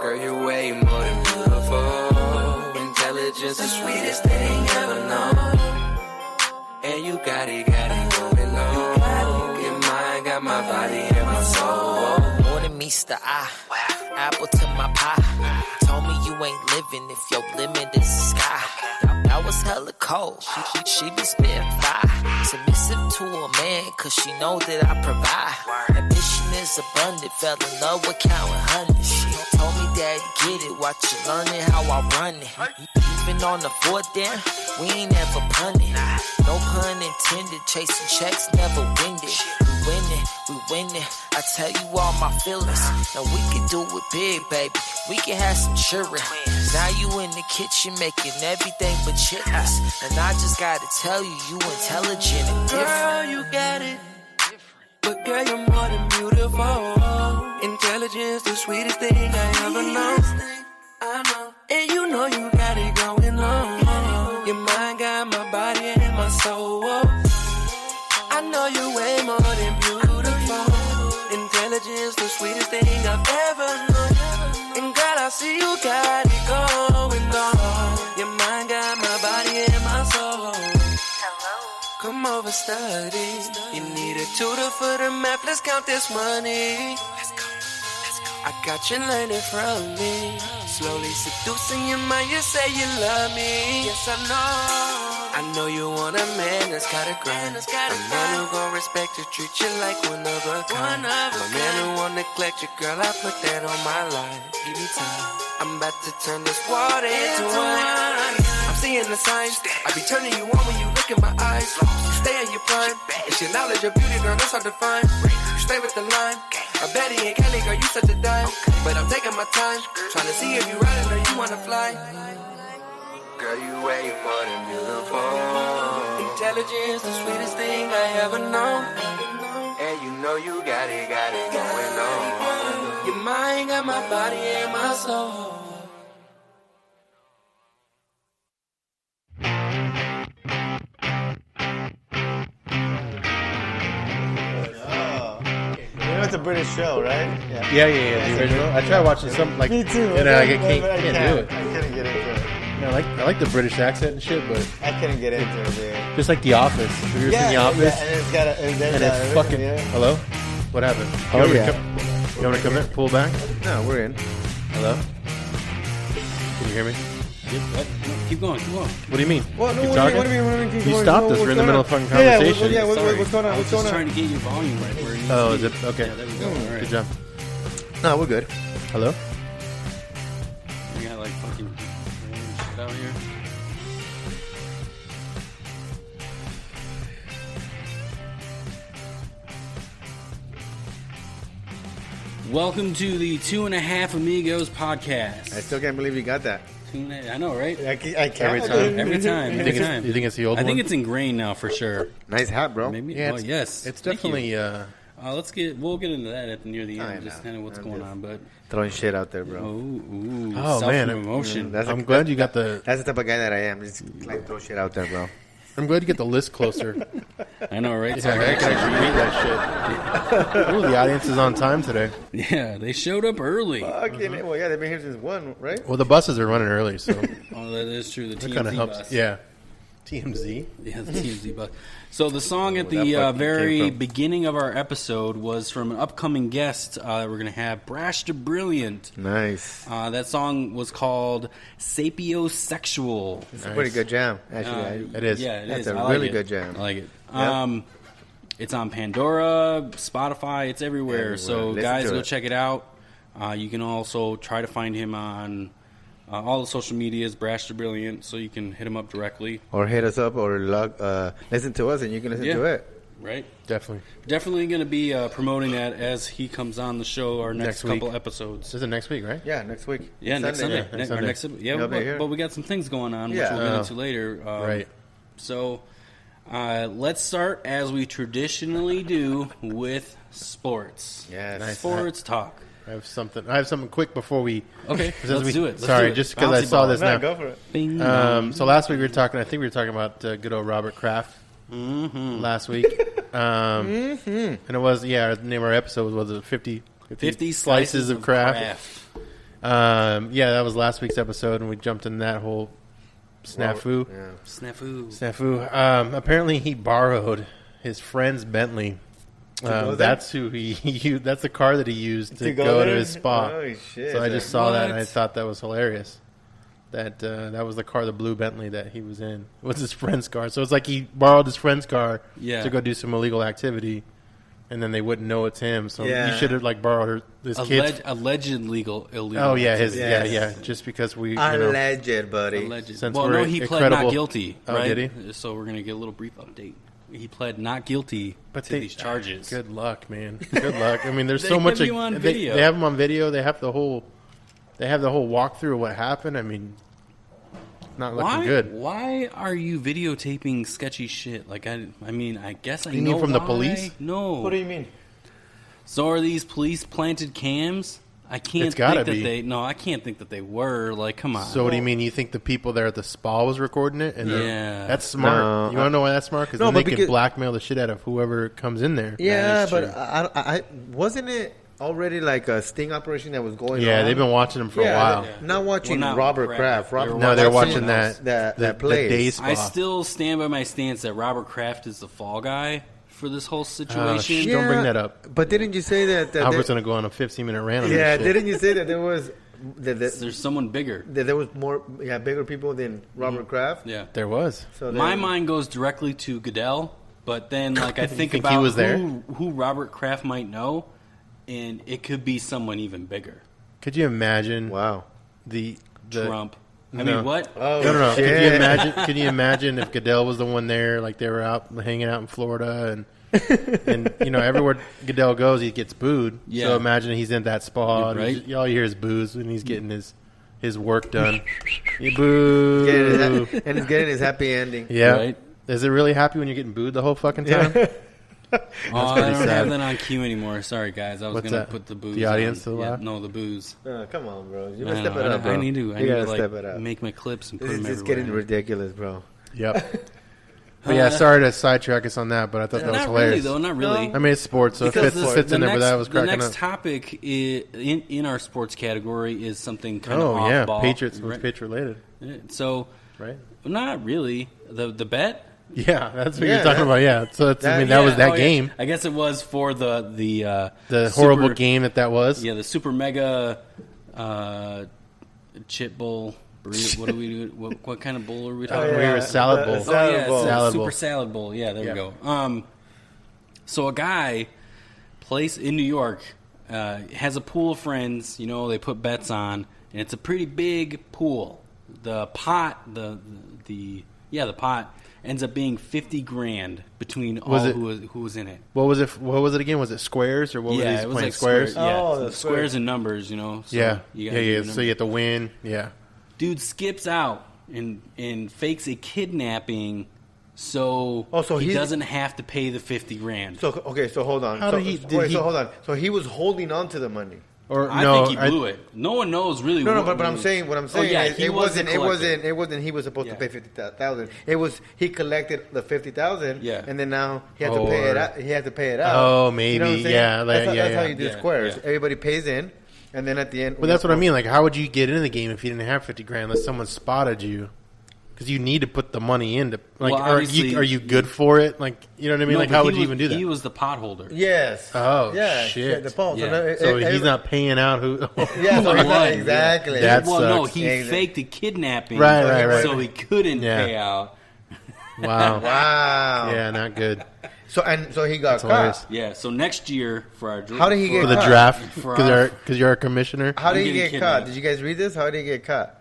Girl, you're way more than beautiful. Intelligence, the sweetest thing ever known. And you got it going on. Your mind got my body and my soul. More than meets the eye. Apple to my pie. Told me you ain't living if your limit is the sky. That was hella cold. She be spitting fire. Submissive to a man, cause she know that I provide. Ambition is abundant. Fell in love with counting hundreds. She told me daddy get it. Watch you learning how I run it. Even on the fourth down, we ain't ever punting. No pun intended. Chasing checks, never winded. We winning. I tell you all my feelings. And we can do it big, baby. We can have some children. Now you in the kitchen making everything but chitlins. And I just gotta tell you, you intelligent and different. Girl, you got it. But girl, you're more than beautiful. Intelligence, the sweetest thing I ever known. I know. And you know you got it going on. Your mind got my body and my soul. I know you're way more than beautiful. Intelligence, the sweetest thing I've ever known. And girl, I see you got it going on. Your mind got my body and my soul. Come over, study. You need a tutor for the math. Let's count this money. I got you learning from me. Slowly seducing your mind. You say you love me. Yes, I know you want a man that's got a grind. A man who gon' respect you, treat you like one of a kind. A man who won't neglect you, girl, I put that on my life. Give me time. I'm about to turn this water into wine. I'm seeing the signs. I be turning you on when you look in my eyes. You stay in your prime. It's your knowledge of beauty, girl, that's hard to find. You stay with the line. Betty and Kelly, girl, you such a dime. But I'm taking my time, trying to see if you riding or you wanna fly. Girl, you way more than beautiful. Intelligence, the sweetest thing I ever known. And you know you got it going on. Your mind got my body and my soul. It's a British show, right? Yeah. The original. I tried watching some like. Me too. And I can't do it. I couldn't get into it. I like the British accent and shit, but I couldn't get into it, dude. just like The Office. Have you ever seen The Office? Yeah, and it's got a. And it's fucking. Hello? What happened? Oh, You want to come in? Pull back? No, we're in. Hello? Can you hear me? Keep going. What do you mean? Well, no, Keep what talking? do you mean? You stopped us. We're in the middle of fucking Yeah, conversation. what's going on? I was just trying to get your volume right where it needs Oh, to is be. it? Okay. Yeah, there we go. All right. Good job. No, we're good. Hello? We got like fucking shit out here. Welcome to the 2.5 Amigos podcast. I still can't believe you got that. I know, right? I can't. Every time. Every time. You think it's the old I one? think it's ingrained now for sure. Nice hat, bro. Maybe. Yeah, Well, yes. It's Thank you. definitely. We'll get into that near the I end, just know. kind of what's I'm going just on. But throwing shit out there, bro. Oh, man. Self-promotion. I'm glad you got the. That's the type of guy that I am. Just like throw shit out there, bro. I'm glad you get the list closer. I know, right? Yeah, I can actually read that shit. Ooh, the audience is on time today. Yeah, they showed up early. Fucking well, yeah, they've been here since 1, right? Well, the buses are running early, so Oh, that is true. The that TMZ kind of helps. bus. Yeah. TMZ? Yeah, the TMZ bus. So the song at Where that the fucking very came from. beginning of our episode was from an upcoming guest that we're going to have, Brash to Brilliant. Nice. That song was called Sapiosexual. It's a pretty good jam, actually. It is. Yeah, it That's is. a I like really it. good jam. I like it. Yep. It's on Pandora, Spotify. It's everywhere. So Listen guys, to go it. check it out. You can also try to find him on all the social medias, Brash to Brilliant, so you can hit him up directly. Or hit us up or listen to us and you can listen to it. Right? Definitely Going to be promoting that as he comes on the show our next Next week. couple episodes. This is next week, right? Yeah, next week. Yeah, next Sunday. Yeah, next Sunday. Yeah, You'll be here. but we got some things going on, which Yeah. we'll get into later. Right. So let's start, as we traditionally do, with sports. Yes. Nice. Sports talk. I have something quick before we. Okay, let's do it. Sorry, just because I saw this now. Go for it. Bing. So last week we were talking. I think we were talking about good old Robert Kraft. Mm-hmm. Last week, and it was the name of our episode was 50 slices of Kraft. That was last week's episode, and we jumped in that whole snafu. Snafu. Apparently, he borrowed his friend's Bentley. That's who he. That's the car that he used to go to his spa. Oh shit! So I just saw that, and I thought that was hilarious. That was the car, the blue Bentley that he was in. It was his friend's car. So it's like he borrowed his friend's car to go do some illegal activity, and then they wouldn't know it's him. So you should have borrowed his kid's alleged illegal. Oh yeah, Just because we alleged, buddy. Alleged. Since well, we're no, he pled incredible. not guilty. Right? Oh, did he? So we're gonna get a little brief update. He pled not guilty to these charges. Good luck, man. Good luck. I mean, there's They so much. have you on video. They have him on video. They have the whole walkthrough of what happened. I mean. Not looking good. Why are you videotaping sketchy shit? Like I mean, I guess I know. You mean from why. the police? No. What do you mean? So are these police planted cams? I can't It's gotta think that be. they. No, I can't think that they were. Like, come on. So what do you mean? You think the people there at the spa was recording it? And that's smart. No, You want to know why that's smart? Because they can blackmail the shit out of whoever comes in there. Yeah, but I wasn't it already like a sting operation that was going on? Yeah, they've been watching them for a while. Not watching not Robert Kraft. No, they're watching that play. day spa. I still stand by my stance that Robert Kraft is the fall guy for this whole situation. Don't bring that up. But didn't you say that Albert's going to go on a 15-minute rant on Yeah, this shit. didn't you say that there was There's someone bigger. that there was more bigger people than Robert Kraft? Yeah. There was. So My mind goes directly to Goodell, but then like I think about he was there? who Robert Kraft might know, and it could be someone even bigger. Could you imagine? Wow. The Trump. I No. mean, what? Oh, No. shit. Can you imagine if Goodell was the one there, like they were out hanging out in Florida, and everywhere Goodell goes, he gets booed. Yeah. So imagine he's in that spa, and Right. all you hear is boos, and he's getting his work done. You boo, And he's getting his happy ending. yeah. Right. Is it really happy when you're getting booed the whole fucking time? I don't pretty have sad. that on cue anymore. Sorry, guys. I was What's going to that? put the booze The audience to on. the Yeah, left? no, the booze. Come on, bro. You I gotta step know, it up, bro. I need to. You I need gotta to step it up. make my clips and put This them is just everywhere. getting ridiculous, bro. Yep. But yeah, sorry to sidetrack us on that, but I thought that was Not hilarious. really, though. Not really. I mean, it's sports, so it Because fits in there, but that was the cracking next up. topic in our sports category is something kind of Oh, off yeah. ball. Patriots was Right. Patriot related, So, right? not really. The bet? Yeah, that's what Yeah, you're talking about. Yeah, so that's, I mean, that Yeah, was that oh, yeah. game. I guess it was for the Horrible super- game that was. Yeah, the super mega chip bowl. Burrito. What do we do? What kind of bowl are we talking We about? were a salad bowl. Oh, yeah, it's a Salad super bowl. salad bowl. Yeah, there Yeah. we go. So a guy plays in New York, has a pool of friends. They put bets on, and it's a pretty big pool. The pot, the pot ends up being $50,000 between all who was in it. What was it? What was it again? Was it squares or what were these it was playing like squares? Yeah, Oh, the squares and numbers. So Yeah, you gotta do yeah. your So you have to win. Yeah. Dude skips out and fakes a kidnapping, so he he's- doesn't have to pay the $50,000. So hold on. How so, did he- did wait, he- so hold on. So he was holding on to the money. Or I no? think he blew it. No one knows really. No, what but I'm saying what I'm saying yeah, is he it was the wasn't collector. he was supposed to Yeah. pay 50,000. It was he collected the 50,000. Yeah. And then now he had to pay it out. He had to pay it out. Oh, You know maybe. what I'm saying? Yeah, That's how yeah. you do Yeah, squares. yeah. Everybody pays in, and then at the end. But that's what I mean. Like, how would you get into the game if you didn't have $50,000 unless someone spotted you? Because you need to put the money into. Like, Well, are obviously- you good for it? Like, you know what I mean? No, like, but how he would you was- even do that? He was the potholder. Yes. Oh, yeah, shit. The phone. Yeah. So he's not paying out who? Yeah. So Who won, exactly. That well, no, sucks. he Exactly. faked a kidnapping, Right. so he couldn't Yeah. pay out. Wow. Wow. Yeah, not good. So he got hilarious. caught. Yeah, so next year for our How did he get For the caught? draft, For because you're a commissioner. How did I'm he getting get caught? kidnapped. Did you guys read this? How did he get caught?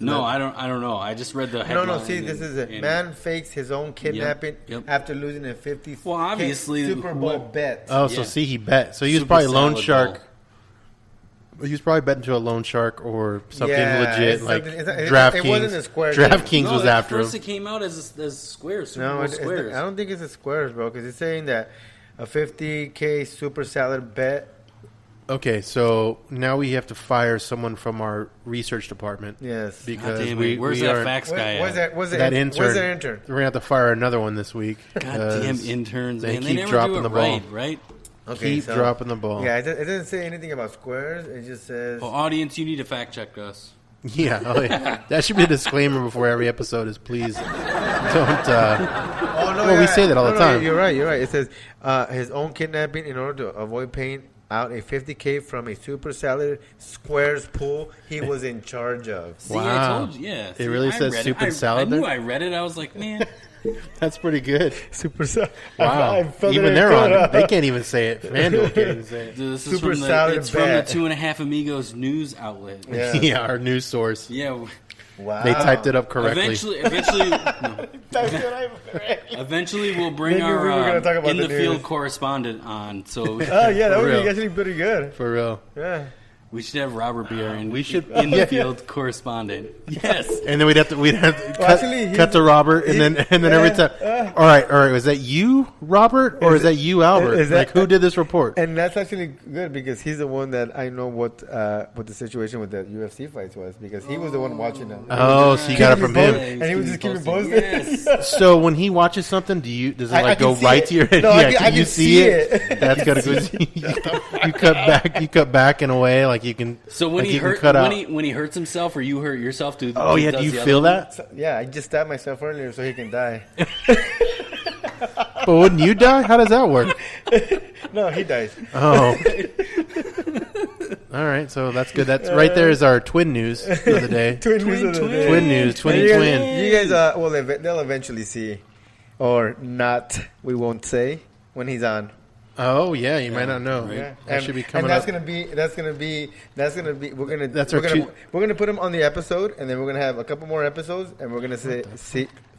No, I don't know. I just read the headline. No. See, this is it. Man fakes his own kidnapping Yep. after losing a 50 Well, obviously, Super Bowl what- bet. Oh, so Yeah. see, he bet. So he was Super probably loan salad shark. bowl. He was probably betting to a loan shark or something Yeah, legit, it's like something- it DraftKings. wasn't a square game. DraftKings No, was at after first him. it came out as squares, Super No, Bowl it's squares. I don't think it's a squares, bro, because it's saying that a $50K super salad bet. Okay, so now we have to fire someone from our research department. Yes. Because where's that fax guy at? Where's that intern? Where's that intern? We're going to have to fire another one this week. Goddamn interns, they man. keep They never dropping do it the ball. right? Okay, Keep dropping the ball. Yeah, it doesn't say anything about squares. It just says... Well, audience, you need to fact check us. Yeah, that should be a disclaimer before every episode is please don't. We say that all the time. You're right. It says his own kidnapping in order to avoid paying out a $50K from a super salad squares pool he was in charge of. See, Wow. I told you, yeah. It really says stupid salad I knew there? I read it. I was like, man. That's pretty good. Super salad. Wow. Even they're on it. They can't even say it. FanDuel can't even say it. This is Super from salad it's from the bet. 2.5 Amigos news outlet. Yeah. Yeah, our news source. Yeah. Wow. They typed it up correctly. Eventually we'll bring Maybe we were our gonna talk about in the the field news. correspondent on. So Oh, yeah, that For would real. be actually pretty good. For real. Yeah. we should have Robert Beer in. We should- in the field correspondent. Yes. And then we'd have to cut, actually, cut to Robert, and then every time. All right. Was that you, Robert, or is that you, Albert? is that- Like, who did this report? And that's actually good because he's the one that I know what the situation with the UFC fights was because he was the one watching them. Oh, so you got it from him. And he was just keeping posting. Yes. So when he watches something, does it I like can go see right it. to your head? No, I yeah, can you see see it. That's gotta go. You cut back. You cut back in a way like you can. So when like he you can hurt, cut out. when he hurts himself or you hurt yourself, do Oh yeah, do you feel that? Yeah, I just stabbed myself earlier so he can die. But wouldn't you die? How does that work? No, he dies. Oh. All right, so that's good. That's right there is our twin news of the day. Twin news of the day. Twin news, twinny You twin. guys, you guys well, they'll eventually see, or not. We won't say when he's on. Oh yeah, you might not know. Yeah, That should be coming and that's up. gonna be. We're gonna put him on the episode, and then we're gonna have a couple more episodes, and we're gonna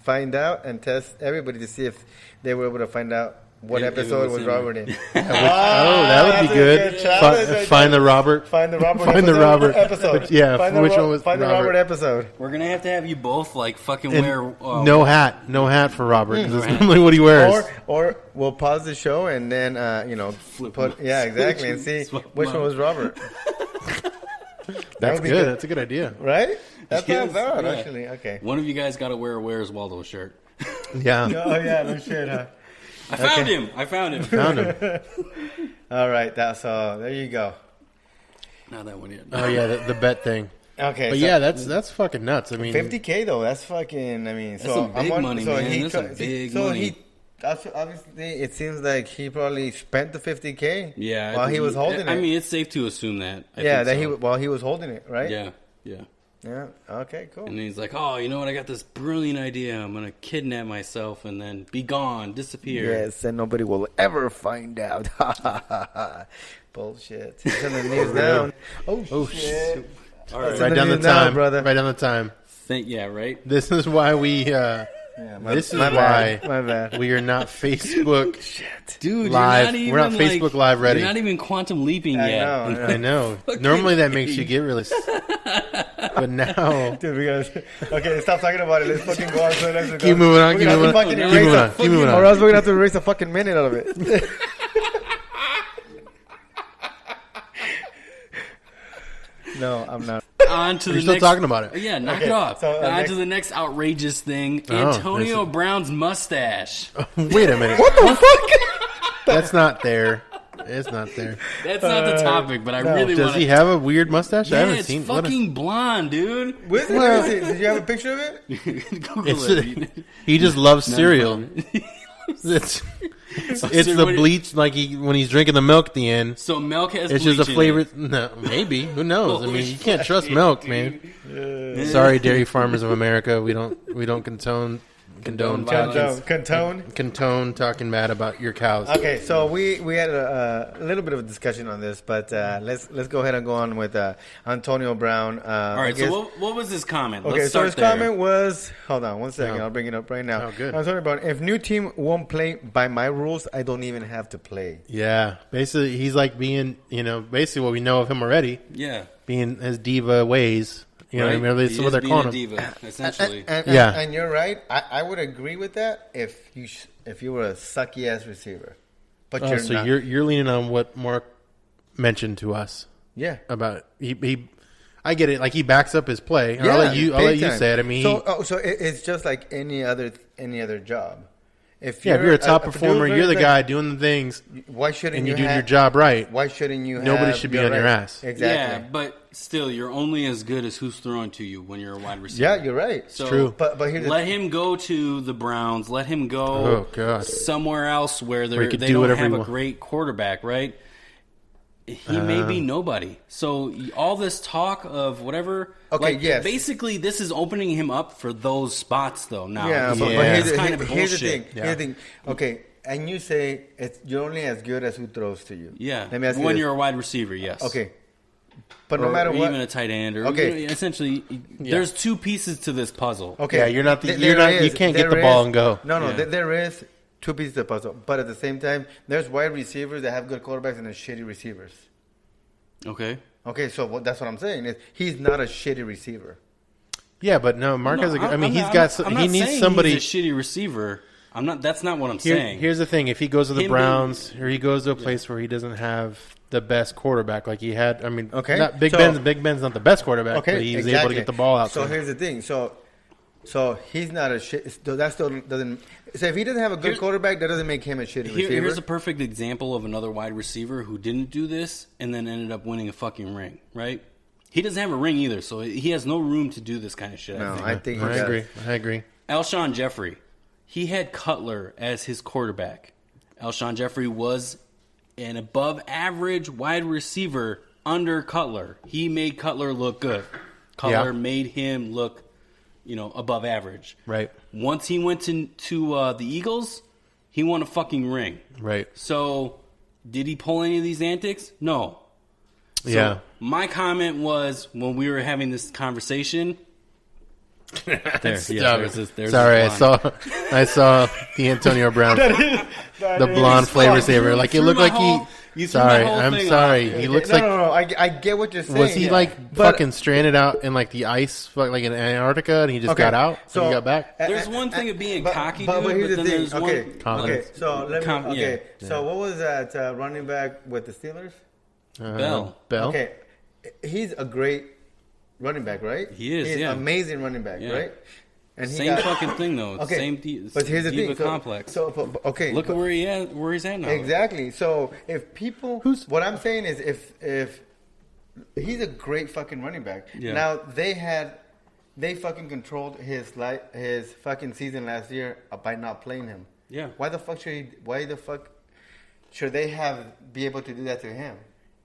find out and test everybody to see if they were able to find out what If it episode was was him. Robert in. That would be that's a good. good challenge right Find there. the Robert. Find the Robert. Find the Robert episode. Yeah, Find which one was Find the Robert? Robert episode. We're gonna have you both like fucking And wear no hat for Robert. 'Cause that's normally what he wears. Or we'll pause the show and then put exactly and see which one was Robert. That's would be good. good. That's a good idea. Right? That's Yes, not bad yeah. actually. Okay. One of you guys got to wear a Where's Waldo shirt. Yeah, Oh yeah, no shit. Huh? I found him. found him. All right, that's there you go. Not that one yet. Oh yeah, the bet thing. Okay, But so yeah, that's fucking nuts. I mean, $50K though. That's fucking. I mean, That's so some big I'm money, so man. He That's some big so money. he. Obviously, it seems like he probably spent the $50K. Yeah. while he was holding it. I mean, it's safe to assume that. I yeah, think that so. while he was holding it, right? Yeah. Yeah. Okay. Cool. And he's like, oh, you know what? I got this brilliant idea. I'm going to kidnap myself and then be gone, disappear. Yes, and nobody will ever find out. Bullshit. Turn the news down. Oh shit. All right. write down the news now, time, brother. Write down the time. Yeah, right? This is why we. This is why My bad. we are not Facebook Dude, live. you're We're not like, Facebook live ready. You're not even quantum leaping yet. I I know. Normally that makes you get really. But now. Dude, we gotta. Okay, stop talking about it. Let's fucking go on to the next one. Keep moving on. We're Keep gonna moving have to on. fucking Keep erase moving a on. Keep moving Or on. else we're gonna have to erase a fucking minute out of it. No, I'm not. On to You're the still next, talking about it. Yeah, knock Okay, it off. so, On next- to the next outrageous thing. Oh, Antonio this Brown's mustache. Wait a minute. What the fuck? That's not there. It's not there. That's not the topic, but I really Does want he have a weird mustache? I Yeah, haven't it's seen. what fucking blonde, dude. Let me see. Did you have a picture of it? Google It's, it. he just loves cereal. None It's So the what- bleach, like when he's drinking the milk at the end. So milk has It's just a bleach in flavor. it. No, maybe. Who knows? I Holy mean, you can't trust milk, man. Sorry, dairy farmers of America. We don't condone talking bad about your cows. Okay, so we had a little bit of a discussion on this, but let's go ahead and go on with Antonio Brown. All right, so what was his comment? Okay, Let's so start his there. comment was, hold on one second, No. I'll bring it up right now. Oh, good. Antonio Brown, if new team won't play by my rules, I don't even have to play. Yeah, basically, he's like being, basically what we know of him already, Yeah. being his diva ways. You know what I mean? That's He what is they're being calling a him. diva, essentially. Yeah. And you're right. I would agree with that if you were a sucky ass receiver. But you're leaning on what Mark mentioned to us. Yeah. About he I get it. Like he backs up his play. Yeah, I'll let you say it. I mean, so it's just like any other job. If you're a top performer, you're the guy doing the things. Why shouldn't you doing your job right? Why shouldn't you? Nobody should be on your ass. Exactly. Yeah, but still, you're only as good as who's throwing to you when you're a wide receiver. Yeah, you're right. So, it's true. But here's let him go to the Browns. Let him go somewhere else where they don't have a great quarterback, right? He may be nobody. So all this talk of whatever. Okay, yes. Basically, this is opening him up for those spots, though. Now, but here's here's the thing. Here's the thing. Okay, and you say you're only as good as who throws to you. Yeah. Let me ask you when this. you're a wide receiver, yes. Okay. But no matter what, even a tight end, or essentially, there's two pieces to this puzzle. Okay, yeah, you're not you can't get the ball and go. No, there is two pieces of the puzzle, but at the same time, there's wide receivers that have good quarterbacks and there's shitty receivers. Okay, so that's what I'm saying is he's not a shitty receiver. Yeah, but no, Mark has a good. He needs somebody. He's a shitty receiver. I'm not. That's not what I'm saying. Here's the thing: if he goes to the Browns or he goes to a place where he doesn't have the best quarterback, like he had, Big Ben's not the best quarterback, but he was able to get the ball out. So here's the thing: so he's not a shit. That still doesn't. So if he doesn't have a good quarterback, that doesn't make him a shitty receiver. Here's a perfect example of another wide receiver who didn't do this and then ended up winning a fucking ring. Right? He doesn't have a ring either, so he has no room to do this kind of shit. No, I agree. Alshon Jeffrey, he had Cutler as his quarterback. Alshon Jeffrey was an above-average wide receiver under Cutler. He made Cutler look good. Cutler made him look, above average. Right. Once he went to the Eagles, he won a fucking ring. Right. So, did he pull any of these antics? No. So my comment was when we were having this conversation. There's Sorry, I saw the Antonio Brown, the blonde flavor saver. Like it looked like he. Sorry, I'm sorry. He looks like. No. I get what you're saying. Was he fucking stranded out in like the ice, like in Antarctica, and he just got out? So he got back. There's one thing of being cocky, but dude. Here's But the then thing. there's one. Okay. So let me. So what was that running back with the Steelers? Bell. Okay, he's a great running back, right? He is. He's an amazing running back, right? And fucking thing though. It's same. But here's the thing. Complex. Look at where he's at now. Exactly. So if people, what I'm saying is, if he's a great fucking running back. Yeah. Now they fucking controlled his fucking season last year by not playing him. Yeah. Why the fuck should they be able to do that to him?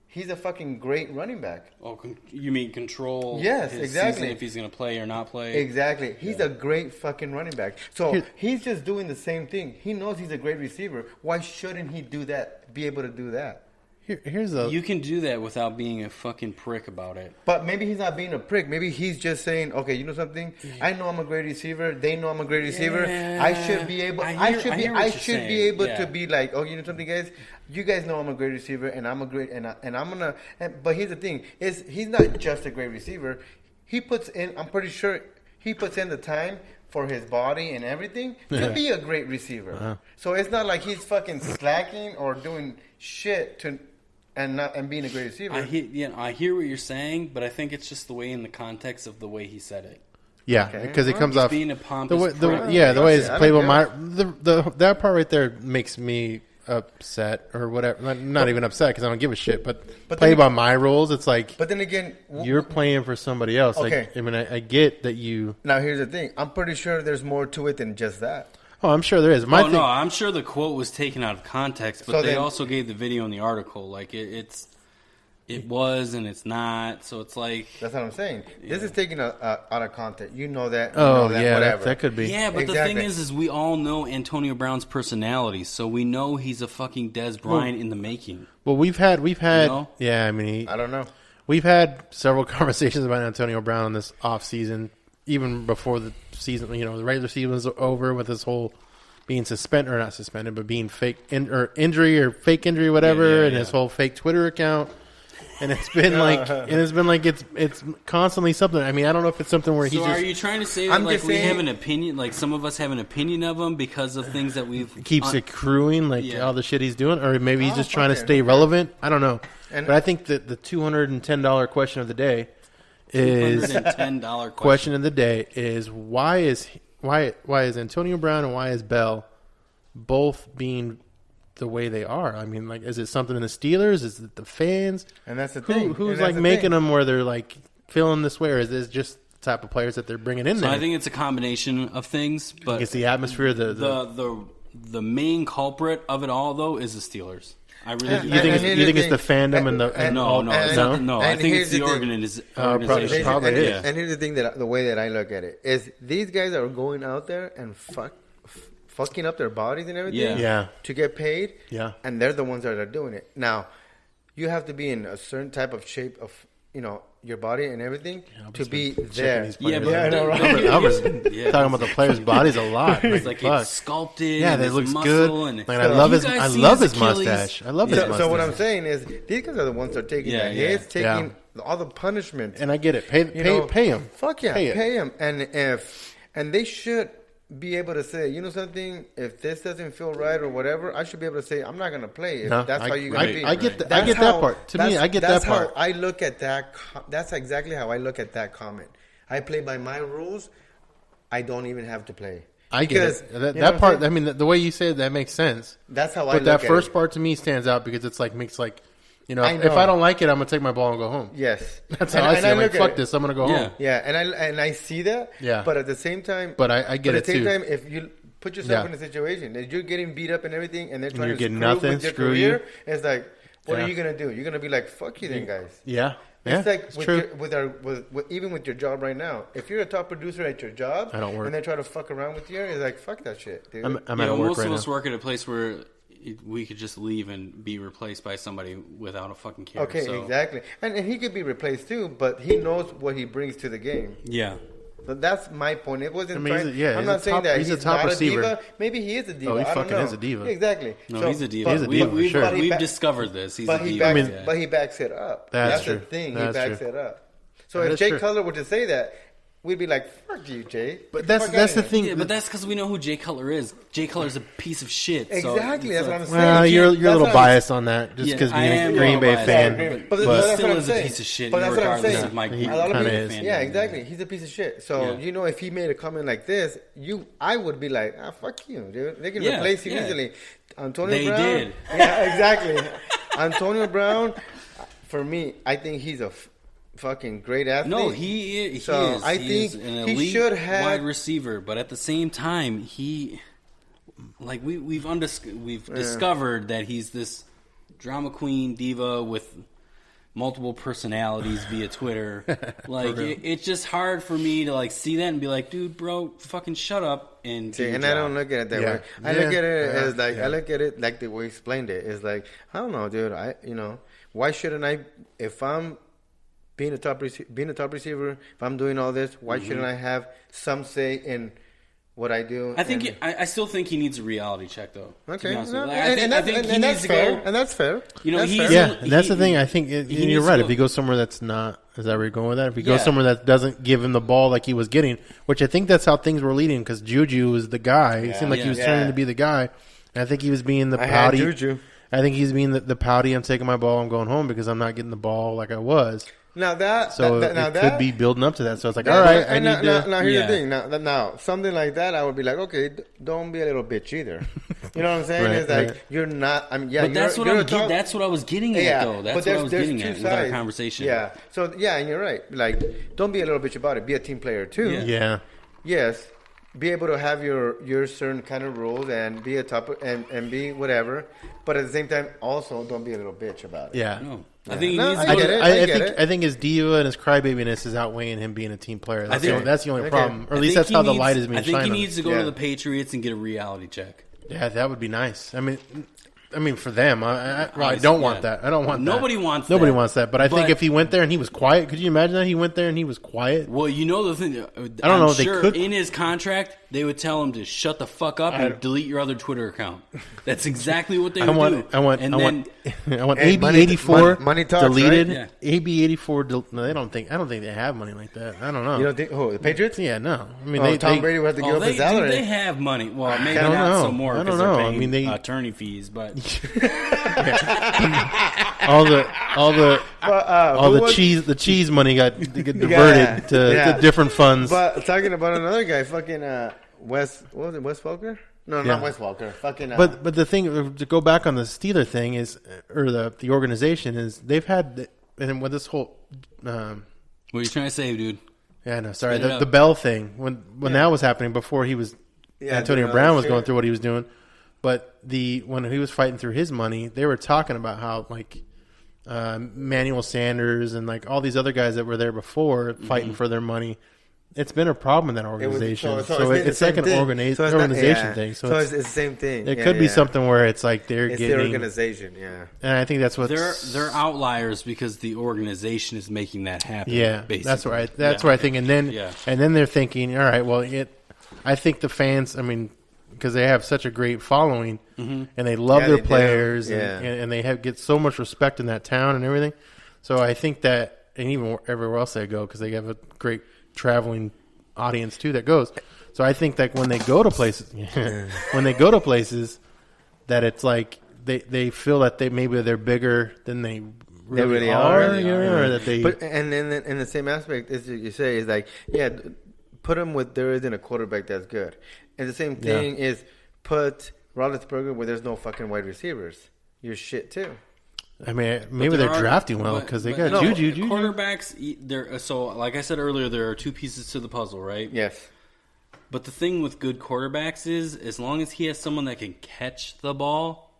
He's a fucking great running back. Oh, you mean control? Yes, his exactly. Season if he's going to play or not play. Exactly. He's a great fucking running back. So he's just doing the same thing. He knows he's a great receiver. Why shouldn't he do that? Be able to do that? You can do that without being a fucking prick about it. But maybe he's not being a prick. Maybe he's just saying, okay, you know something? I know I'm a great receiver. They know I'm a great receiver. I should be able. I should be able to be like, oh, you know something, guys? You guys know I'm a great receiver, and I'm a great, and I'm gonna. But here's the thing: he's not just a great receiver. He puts in. I'm pretty sure he puts in the time for his body and everything to be a great receiver. Uh-huh. So it's not like he's fucking slacking or doing shit and being a great receiver. I hear what you're saying, but I think it's just the way in the context of the way he said it. Yeah, because it comes off being a pompous. The way it's played with that part right there makes me upset or whatever. Not even upset because I don't give a shit. But play by my rules. It's like. But then again, you're playing for somebody else. Okay. Like, I mean, I get that you. Now here's the thing. I'm pretty sure there's more to it than just that. Oh, I'm sure there is. No, I'm sure the quote was taken out of context, but they also gave the video in the article. Like it was and it's not. So it's like that's what I'm saying. Yeah. This is taken out of context. You know that. Whatever. That could be. Yeah, but the thing is we all know Antonio Brown's personality, so we know he's a fucking Des Bryant in the making. Well, we've had. Yeah, I mean, I don't know. We've had several conversations about Antonio Brown this off season, even before the season. The regular season was over with his whole being suspended or not suspended, but being fake injury or fake injury, whatever, and his whole fake Twitter account. And it's been like it's constantly something. I mean, I don't know if it's something where he's So just are you trying to say that like we have an opinion, like some of us have an opinion of him because of things that we've keeps accruing, like all the shit he's doing, or maybe he's just trying to stay relevant. I don't know. But I think that the $210 question of the day is $210 question of the day is why is Antonio Brown and why is Bell both being the way they are? I mean, like, is it something in the Steelers? Is it the fans? And that's the thing. Who's like making them where they're like feeling this way, or is this just the type of players that they're bringing in there? I think it's a combination of things, but it's the atmosphere. The main culprit of it all, though, is the Steelers. I really do. You think it's the fandom and the no. I think it's the organization. Probably is. And here's the thing the way that I look at it is these guys are going out there and fucking up their bodies and everything to get paid. Yeah. And they're the ones that are doing it. Now, you have to be in a certain type of shape of, your body and everything to be there. I was talking about the players' bodies a lot. It's like it's sculpted. Yeah, they look good. And I love his mustache. I love his mustache. So what I'm saying is these guys are the ones that are taking the hits, taking all the punishment. And I get it. Pay him. Fuck yeah, pay him. And they should be able to say, something, if this doesn't feel right or whatever, I should be able to say, I'm not going to play if that's how you're going to be. I get that part. To me, I get that part. That's how I look at that. That's exactly how I look at that comment. I play by my rules. I don't even have to play. I get it. That part, I mean, the way you say it, that makes sense. That's how I look at it. But that first part to me stands out because it's like, makes like, if I don't like it, I'm gonna take my ball and go home. Yes, that's how I say. I'm like, fuck this, I'm gonna go home. Yeah, and I see that. Yeah, but at the same time, I get it too. At the same time, if you put yourself in a situation that you're getting beat up and everything, and they're trying to screw you, it's like, what are you gonna do? You're gonna be like, fuck you, then, guys. Yeah. It's like even with your job right now. If you're a top producer at your job, I don't work. And they try to fuck around with you, it's like, fuck that shit, dude. I'm at work most right of us now. work at a place where we could just leave and be replaced by somebody without a fucking care. Okay, exactly. And he could be replaced too, but he knows what he brings to the game. Yeah. So that's my point. It wasn't. I'm not saying that he's a top not receiver. A diva. Maybe he is a diva. Oh, he I don't fucking know. is a diva. Exactly. No, he's a diva. We've discovered this. He's a diva. But he backs it up. That's the thing. He backs it up. So if Jay Cutler were to say that, we'd be like, "Fuck you, Jay." But that's the thing. Yeah, but that's because we know who Jay Cutler is. Jay Cutler's a piece of shit. Exactly. That's what I'm saying. Well, you're a little biased on that, just because being a Green Bay fan. But he still is a piece of shit. But that's what I'm saying. He kind of is. Yeah, exactly. He's a piece of shit. So if he made a comment like this, I would be like, fuck you, dude. They can replace you easily. Antonio Brown. They did. Yeah, exactly. Antonio Brown, for me, I think he's a fucking great athlete. No, he is. So I think an elite he should have wide receiver, but at the same time, we've discovered that he's this drama queen diva with multiple personalities via Twitter. It's just hard for me to see that and be like, dude, bro, fucking shut up and do your job. I don't look at it that way. I look at it as I look at it like the way you explained it. It's like, I don't know, dude. Why shouldn't I? If I'm being a top receiver, if I'm doing all this, why shouldn't I have some say in what I do? I still think he needs a reality check, though. Okay, and that's fair. And that's fair. That's the thing. I think you're right. If he goes somewhere that's not, is that where you're going with that? If he goes somewhere that doesn't give him the ball like he was getting, which I think that's how things were leading, because Juju was the guy. It seemed like he was turning to be the guy. And I think he was being the pouty. Juju. I think he's being the pouty. I'm taking my ball. I'm going home because I'm not getting the ball like I was. Now it could be building up to that. So it's like, all right, I need to. Now here's the thing. Now something like that, I would be like, okay, don't be a little bitch either. You know what I'm saying? It's like you're not. I mean, but that's what that's what I was getting at, though. That's what I was getting at with our conversation. Yeah. So and you're right. Like, don't be a little bitch about it. Be a team player too. Yeah. Yes. Be able to have your certain kind of rules and be a top and be whatever, but at the same time, also don't be a little bitch about it. Yeah. No. I think he needs I think his diva and his crybabyiness is outweighing him being a team player. That's the only problem. Or at least that's how the light is being shined. I think he needs to go to the Patriots and get a reality check. Yeah, that would be nice. I mean, I mean, for them, I don't want that. I don't want Nobody that. wants Nobody that. wants that. But I think if he went there and he was quiet, could you imagine that he went there and he was quiet? Well, you know the thing. I don't know if sure they could. In his contract, they would tell him to shut the fuck up and delete your other Twitter account. That's exactly what they would do. I want Hey, AB84 money talks, deleted. right? Yeah. AB84. No, I don't think they have money like that. I don't know. You don't think? Oh, the Patriots? Yeah, no. I mean, Tom Brady would have to give up his salary. They have money. Well, maybe don't not know. so more I because don't they're know. I paying mean, attorney fees, but all the cheese money got diverted to different funds. But talking about another guy, fucking Wes. What was it? Wes Welker? No, not Wes Welker. Fucking. But the thing to go back on the Steeler thing is, or the organization is, they've had, and with this whole. what are you trying to say, dude? Yeah, no, sorry. Spit it up. The Bell thing, when that was happening before he was, Antonio Brown was going through what he was doing. But when he was fighting through his money, they were talking about how like Manuel Sanders and like all these other guys that were there before fighting for their money. It's been a problem in that organization. So it's like an organization thing. So it's the same thing. It could be something where it's like it's the organization, And I think that's what they're outliers because the organization is making that happen. Yeah, basically. that's right. That's what I think. And then they're thinking, all right, well, I think the fans. I mean, because they have such a great following and they love their players and they get so much respect in that town and everything. So I think that, and even everywhere else they go, because they have a great traveling audience too that goes. So I think that when they go to places, that it's like they feel that they're bigger than they really are. Or that they. But and then in the same aspect, as you say, is like put them with there isn't a quarterback that's good. And the same thing is put Roethlisberger where there's no fucking wide receivers. You're shit too. I mean, maybe they're drafting well because they got Juju. Quarterbacks, so like I said earlier, there are two pieces to the puzzle, right? Yes. But the thing with good quarterbacks is, as long as he has someone that can catch the ball,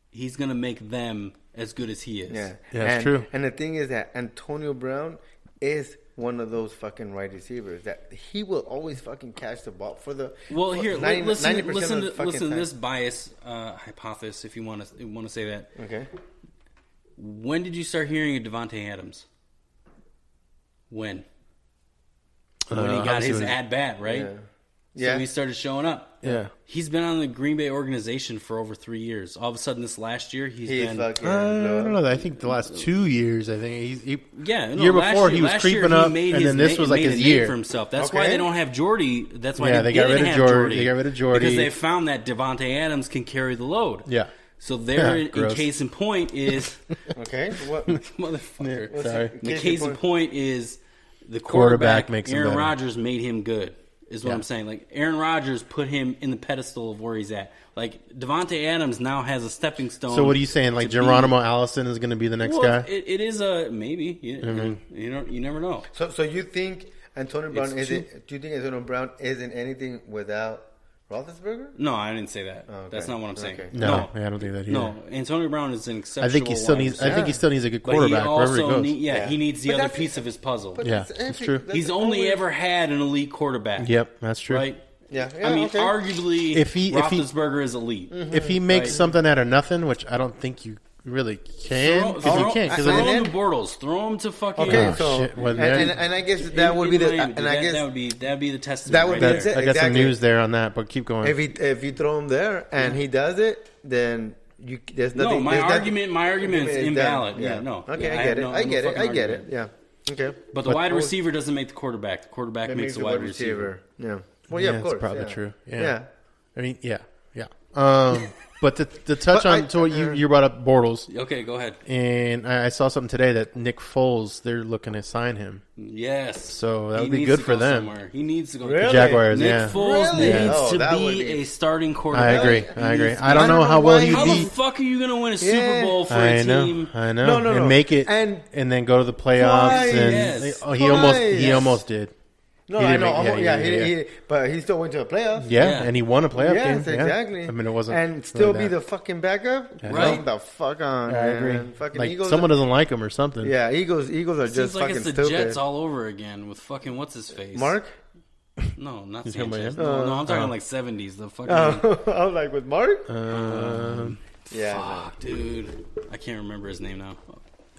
he's going to make them as good as he is. Yeah, that's true. And the thing is that Antonio Brown is one of those fucking wide receivers that he will always fucking catch the ball for the. Well, here, 90, listen 90% to time. this bias hypothesis, if you want to say that. Okay. When did you start hearing of Devontae Adams? When he got his at-bat, right? Yeah. So he started showing up. Yeah. He's been on the Green Bay organization for over 3 years. All of a sudden, this last year, he's been... I don't know. I think the last 2 years, I think. Year before, he was creeping up, and then this was like his year. For himself. That's why they don't have Jordy. That's why they got rid of Jordy. They got rid of Jordy. Because they found that Devontae Adams can carry the load. Yeah. So there, in case in point is... Okay. What? Motherfucker. Sorry. The case in point is the quarterback makes him Aaron better. Rodgers made him good, is what I'm saying. Like, Aaron Rodgers put him in the pedestal of where he's at. Like, Devontae Adams now has a stepping stone. So what are you saying? Like, Geronimo Allison is going to be the next guy? It is a maybe. You never know. So you think Antonio Brown isn't? Do you think Antonio Brown isn't anything without Roethlisberger? No, I didn't say that. Oh, okay. That's not what I'm saying. Okay. No, I don't think that either. No, Antonio Brown is an exceptional. I think he still needs. I think he still needs a good quarterback wherever he goes. He needs the other piece of his puzzle. That's true. He's only ever had an elite quarterback. Yep, that's true. Right? Yeah. I mean, arguably, Roethlisberger is elite. If he makes something out of nothing, which I don't think you really can, because you can't. Throw him to Bortles. Throw him to fucking. Okay, and I guess that would be the. And I guess that would be the testament. That would be right there. I got some news there on that, but keep going. If you throw him there and he does it, then there's nothing. No, my argument is invalid. Yeah, no. Okay, I get it. Yeah. Okay. But the wide receiver doesn't make the quarterback. The quarterback makes the wide receiver. Yeah. Well, yeah, of course. That's probably true. Yeah. I mean, yeah. But to touch on what you brought up, Bortles. Okay, go ahead. And I saw something today that Nick Foles, they're looking to sign him. Yes. So that would be good for them. Somewhere. He needs to go. Really? The Jaguars, Nick Foles needs to be a starting quarterback. I agree. I don't know how well he'd How be. the fuck are you going to win a Super Bowl for a team? I know. No. And make it and then go to the playoffs. He almost did. No, I know. But he still went to the playoffs. Yeah, and he won a playoff game. Yes, exactly. I mean, it wasn't. And still be the fucking backup? Right. The fuck on. I agree. Fucking like Eagles someone doesn't like him or something. Yeah, Eagles are just like fucking it's the stupid. Jets all over again with fucking what's his face? Mark? No, not talking about Sanchez. him? No, I'm talking like 70s. The fucking. I was like, with Mark? Yeah. Fuck, dude. I can't remember his name now.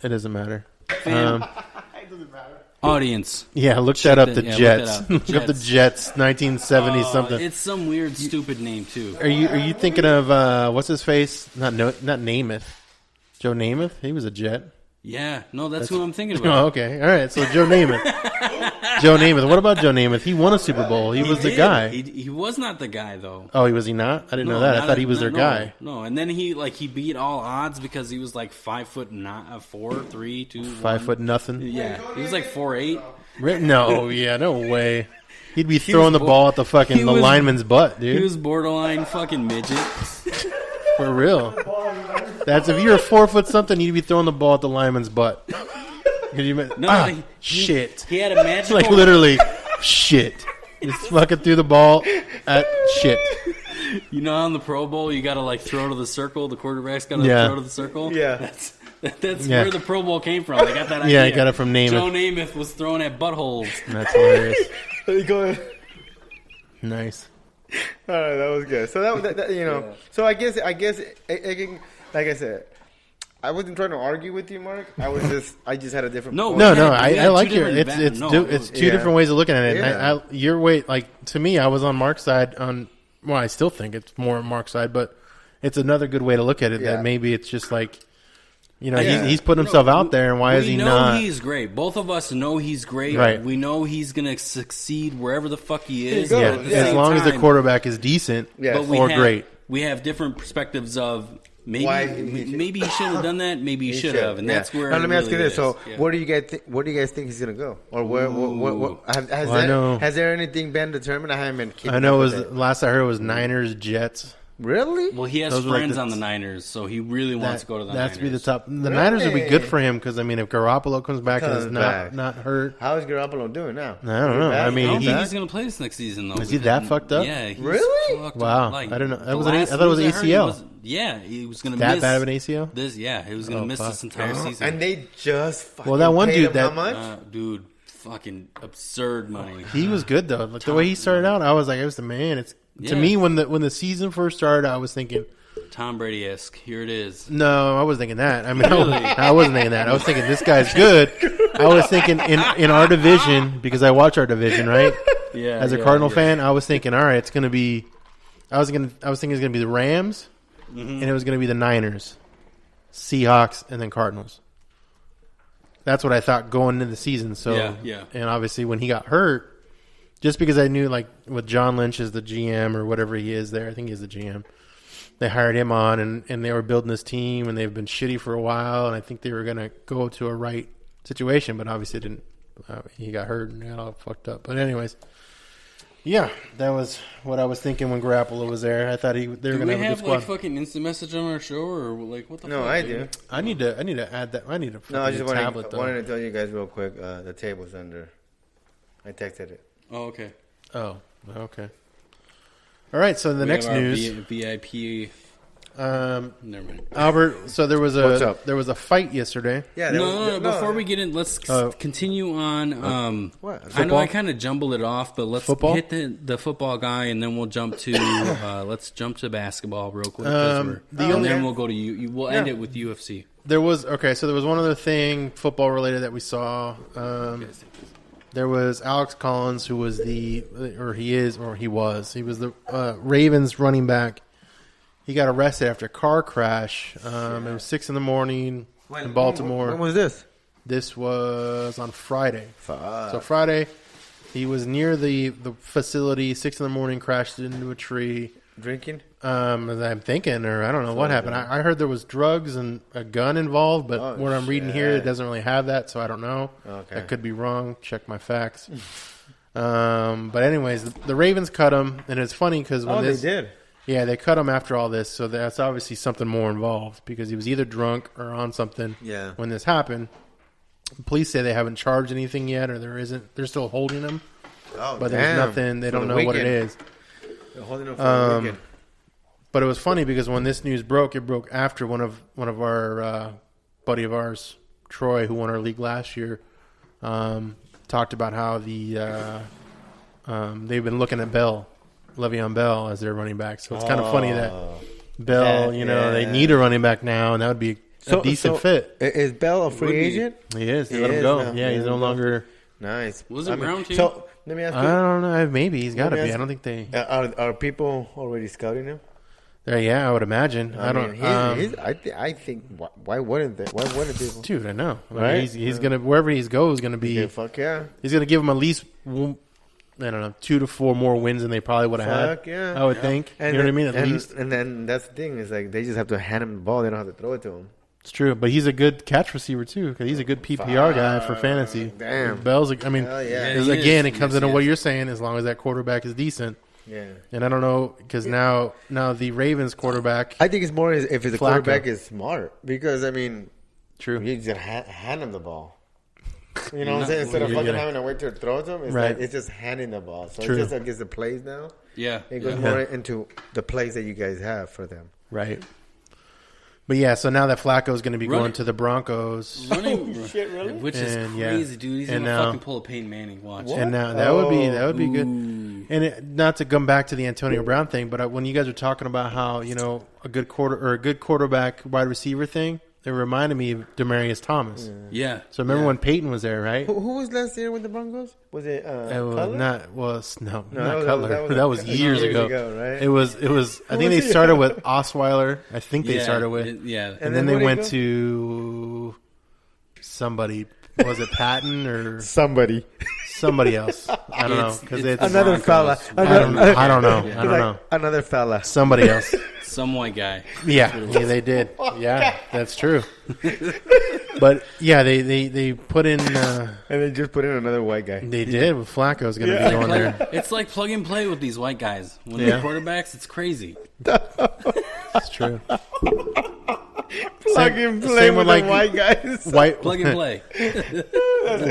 It doesn't matter. It doesn't matter. Audience. Yeah, look Check that up. that- The yeah, Jets. look that up. Look up the Jets. 1970 something. It's some weird, stupid name, too. Are you thinking of what's his face? Not Namath. Joe Namath. He was a Jet. Yeah. No, that's who I'm thinking Oh, about. okay. All right. So Joe Namath. Joe Namath. What about Joe Namath? He won a Super Bowl. He was the did. guy. He was not the guy, though. Oh, was he not? I didn't know that. I thought he was their guy. No, and then he beat all odds because he was like 5'4", 3, 2, 5 foot nothing. Yeah, he was like 4'8". No, yeah, no way. He'd be throwing the ball at the fucking the lineman's butt, dude. He was borderline fucking midget. For real. That's if you're 4 foot something, you'd be throwing the ball at the lineman's butt. Shit. He had a magical. Like literally, shit. Just fucking threw the ball at shit. You know, on the Pro Bowl, you got to like throw to the circle. The quarterback's got to throw to the circle. Yeah. That's where the Pro Bowl came from. They got that idea. Yeah, I got it from Namath. Joe Namath was throwing at buttholes. That's hilarious. Go ahead. Nice. All right, that was good. So that you know. So I guess it can, like I said, I wasn't trying to argue with you, Mark. I just had a different. No, point. No, we I had like two your. different It's two different ways of looking at it. Yeah. And your way, like to me, I was on Mark's side. Well, I still think it's more on Mark's side, but it's another good way to look at it. Yeah. That maybe it's just like, you know, Yeah. he's putting himself out there, and why is he We know not? he's great. Both of us know he's great. Right. We know he's going to succeed wherever the fuck he is. There you Yeah, go. But at the as same long as the time, quarterback is decent Yes. but we or have, great. We have different perspectives of maybe Why maybe he should have done that. Maybe he should have, and Yeah. that's where. Now, it let me ask you really this: is. so, Yeah. where do you guys think he's gonna go, or where? Has there anything been determined? I haven't been keeping I know it up was with it. last I heard it was Niners Jets. Really? Well, he has Those were like friends the- on the Niners, so he really wants to go to the That's Niners. be the top. The Niners would be Really? good for him because I mean, if Garoppolo comes back and is Comes back. not hurt, How is Garoppolo doing now? I don't know. I mean, I don't think he- he's going to play this next season, though. Is he that fucked up? Yeah. He's Really? fucked Wow. up. Like, I didn't know. That the was last I thought it was news I heard, he ACL. was- yeah, he was going to That miss. bad of an ACL? He was going to miss fuck. this entire season. And they just fucking that one paid dude him that- how much? Dude, fucking absurd money. He was good though. Like the way he started out, I was like, it was the man. It's Yeah. to me when the season first started, I was thinking, Tom Brady-esque. Here it is. no, I wasn't thinking that. I mean, Really? I wasn't thinking that. I was thinking this guy's good. I was thinking in our division because I watch our division, right? Yeah. As a Cardinal fan, I was thinking, all right, it's going to be. I was thinking it's going to be the Rams, and it was going to be the Niners, Seahawks, and then Cardinals. That's what I thought going into the season. So Yeah. And obviously when he got hurt, just because I knew like with John Lynch as the GM or whatever he is there, I think he's the GM. They hired him on and they were building this team and they've been shitty for a while and I think they were going to go to a right situation, but obviously it didn't. He got hurt and got all fucked up. But anyways, yeah, that was what I was thinking when Garoppolo was there. I thought they were Do going we to have a good have squad. like fucking instant message on our show or like what the No, fuck? I dude? do. I need to add that. I need a No, I just tablet though. wanted to tell you guys real quick. The table's under. I texted it. Oh, okay. Oh, okay. All right. So the We next have our news, VIP. Never mind. Albert. So there was What's up? a fight yesterday. Yeah. No. Before we get in, let's continue on. What? I know I Football? kind of jumbled it off, but let's Football? hit the football guy, and then we'll jump to let's jump to basketball real quick. 'Cause and then we'll go to we'll end it with UFC. There was So there was one other thing football related that we saw. There was Alex Collins, who was he was the Ravens running back. He got arrested after a car crash. It was 6 a.m. in Baltimore. When was this? This was on Friday. Fuck. So Friday, he was near the facility. 6 a.m, crashed into a tree. Drinking? As I'm thinking, or I don't know what happened. I heard there was drugs and a gun involved, but what I'm reading here, it doesn't really have that, so I don't know. Okay. I could be wrong. Check my facts. But anyways, the Ravens cut him, and it's funny because when they did. yeah, they cut him after all this, so that's obviously something more involved because he was either drunk or on something Yeah. when this happened. Police say they haven't charged anything yet, or there isn't. They're still holding him, but there's nothing. They For don't the know what it weekend. is. They're holding him for the weekend. But it was funny because when this news broke, it broke after one of our buddy of ours, Troy, who won our league last year, talked about how they've been looking at Le'Veon Bell as their running back. So it's kind of funny that Bell, they need a running back now, and that would be a decent fit. Is Bell a free agent? He is. They let him go. Yeah, he's no longer. Nice. Was it Brown too? So let me ask you. I don't know. Maybe he's got to be. I don't think they are people already scouting him. Yeah, I would imagine. I don't. I think why wouldn't they? Why wouldn't people? Dude, I know. Right? He's gonna wherever he goes gonna be. Fuck yeah. He's gonna give him at least 2 to 4 more wins than they probably would have had. Yeah. I would think. And you know what I mean? At least. And then that's the thing is like they just have to hand him the ball. They don't have to throw it to him. It's true, but he's a good catch receiver too because he's a good PPR guy for fantasy. Damn. Bell's. It comes into what is. you're saying. As long as that quarterback is decent. Yeah. And I don't know because now the Ravens quarterback. I think it's more if the Flacco. quarterback is smart because True. you just hand him the ball. You know what I'm saying? Instead of fucking having to wait to throw to him, it's Right. like it's just handing the ball. So True. it's just against the plays now. Yeah. It goes more into the plays that you guys have for them. Right. But yeah, so now that Flacco's going to be going to the Broncos, Shit, really? Which is crazy, dude. He's going to fucking pull a Peyton Manning. Watch. and now that would be good. And not to come back to the Antonio Brown thing, but when you guys were talking about how a good quarterback wide receiver thing, it reminded me of Demaryius Thomas. Yeah. So remember when Peyton was there, right? Who was last year with the Broncos? Was it Cutler? Not that Cutler. was That was years ago. Right? It was. I think they started with Osweiler. I think they started with. And then they went to somebody. Was it Patton or somebody else? I don't know because it's another fella. I don't know. Another fella. Somebody else. Some white guy. Yeah, they did. Yeah, that's true. But yeah, they put in. And they just put in another white guy. They did. With Flacco's going to be going there. It's like plug and play with these white guys. When they're quarterbacks, it's crazy. That's true. Plug and play with the white guys. Plug and play.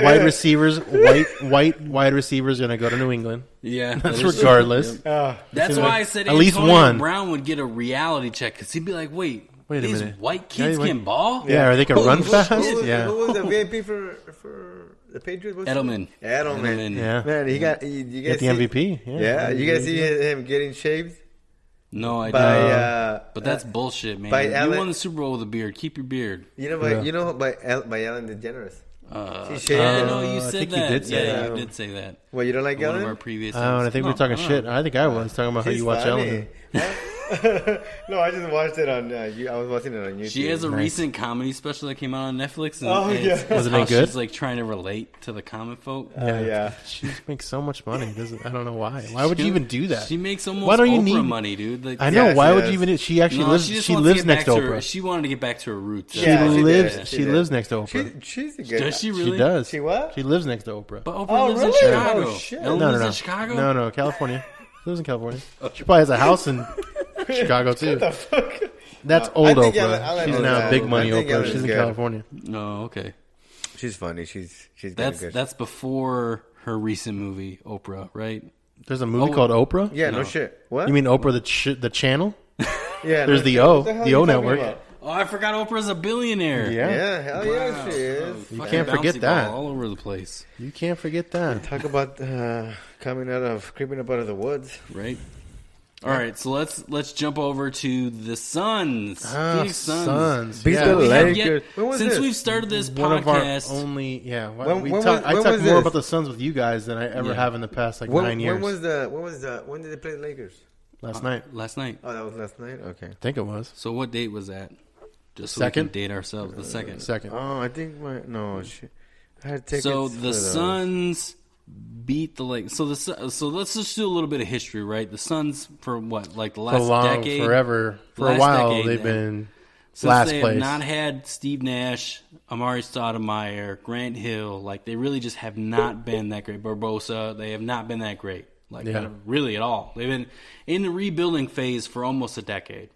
Wide receivers, white wide receivers going to go to New England. Yeah, that's regardless. That's why I said at least Antonio one Brown would get a reality check because he'd be like, "Wait a these minute, white kids can ball? Yeah, or they can run fast. Who was the VIP for the Patriots? Edelman. Yeah, man, you guys get the MVP. Yeah, you guys see him getting shaved. No, I don't. But that's bullshit, man. You won the Super Bowl with a beard. Keep your beard. By Ellen DeGeneres. I know you said that. You did say that. You did say that. Well, you don't like Ellen? One of our previous. I think we were talking shit. I think I was talking about how you watch Ellen. No, I just watched it on. I was watching it on YouTube. She has a recent comedy special that came out on Netflix. And wasn't it good? She's like trying to relate to the comic folk. Yeah. She makes so much money. I don't know why. Why would you even do that? She makes almost why don't you Oprah need money, dude. Like, I know. Why would you even? She actually lives. She lives next to Oprah. She wanted to get back to her roots. She lives next to Oprah. She's a good. Does she really? She does. She what? She lives next to Oprah. But Oprah lives in Chicago. Oh, shit. Ellen lives in Chicago? No, California. She lives in California. She probably has a house in Chicago too. That's old Oprah. She's now big money Oprah. She's in California. Oh, okay. She's funny. She's That's before her recent movie, Oprah, right? There's a movie called Oprah? Yeah, no shit. What? You mean Oprah the channel? Yeah. There's the O Network. Oh, I forgot Oprah's a billionaire. Yeah, hell yeah, she is. You can't forget that. All over the place. You can't forget that. Talk about creeping up out of the woods. Right. All right, so let's jump over to the Suns. Phoenix Suns. Beat the Lakers. Since we've started this one podcast, of our only I talked more about the Suns with you guys than I ever have in the past 9 years. When did they play the Lakers? Last night. Oh, that was last night. Okay. I think it was. So what date was that? Just so second. We can date ourselves. The second. Oh, I think I had tickets. So the Suns beat the Lakers. So let's just do a little bit of history, right? The Suns for what, like the last decade, forever, for a while they've been last place. Have not had Steve Nash, Amari Stoudemire, Grant Hill. Like they really just have not been that great. Barbosa, they have not been that great. Really at all. They've been in the rebuilding phase for almost a decade,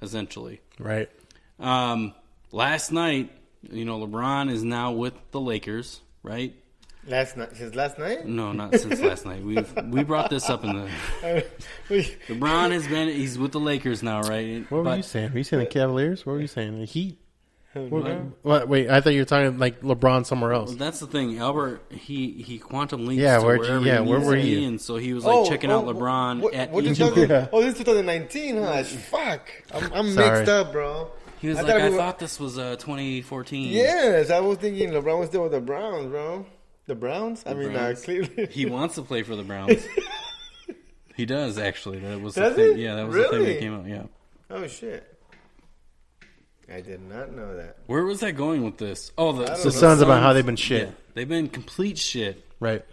essentially. Right. Last night, LeBron is now with the Lakers, right? Since last night? No, not since last night. We brought this up in the. LeBron he's with the Lakers now, right? What were you saying? Were you saying the Cavaliers? What were you saying? The Heat? What? Wait, I thought you were talking like LeBron somewhere else. That's the thing. Albert, he quantum leaps Yeah, to where were he you? And so he was like checking out LeBron at Egypt. Oh, this is 2019, huh? Fuck. I'm mixed up, bro. He was I thought this was 2014. Yes, I was thinking LeBron was still with the Browns, bro. The Browns? Cleveland. He wants to play for the Browns. He does, actually. That was Does the thing. he? Yeah, that was Really? the thing that came out. Yeah. Oh, shit. I did not know that. Where was that going with this? Oh, the Suns about how they've been shit. Yeah, they've been complete shit. Right.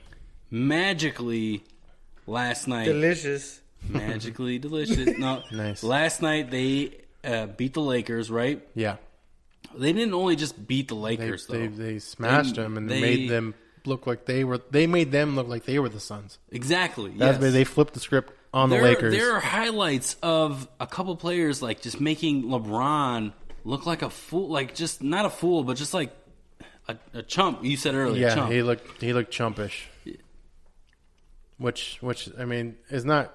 Magically, last night. Delicious. Magically delicious. No, Nice. Last night they beat the Lakers, right? Yeah. They didn't only just beat the Lakers, though. They smashed them and made them look like they were. They made them look like they were the Suns. Exactly. That's why they flipped the script on the Lakers. There are highlights of a couple players like just making LeBron look like a fool, like just not a fool, but just like a chump. You said earlier, Yeah, chump. he looked chumpish. Which I mean is not.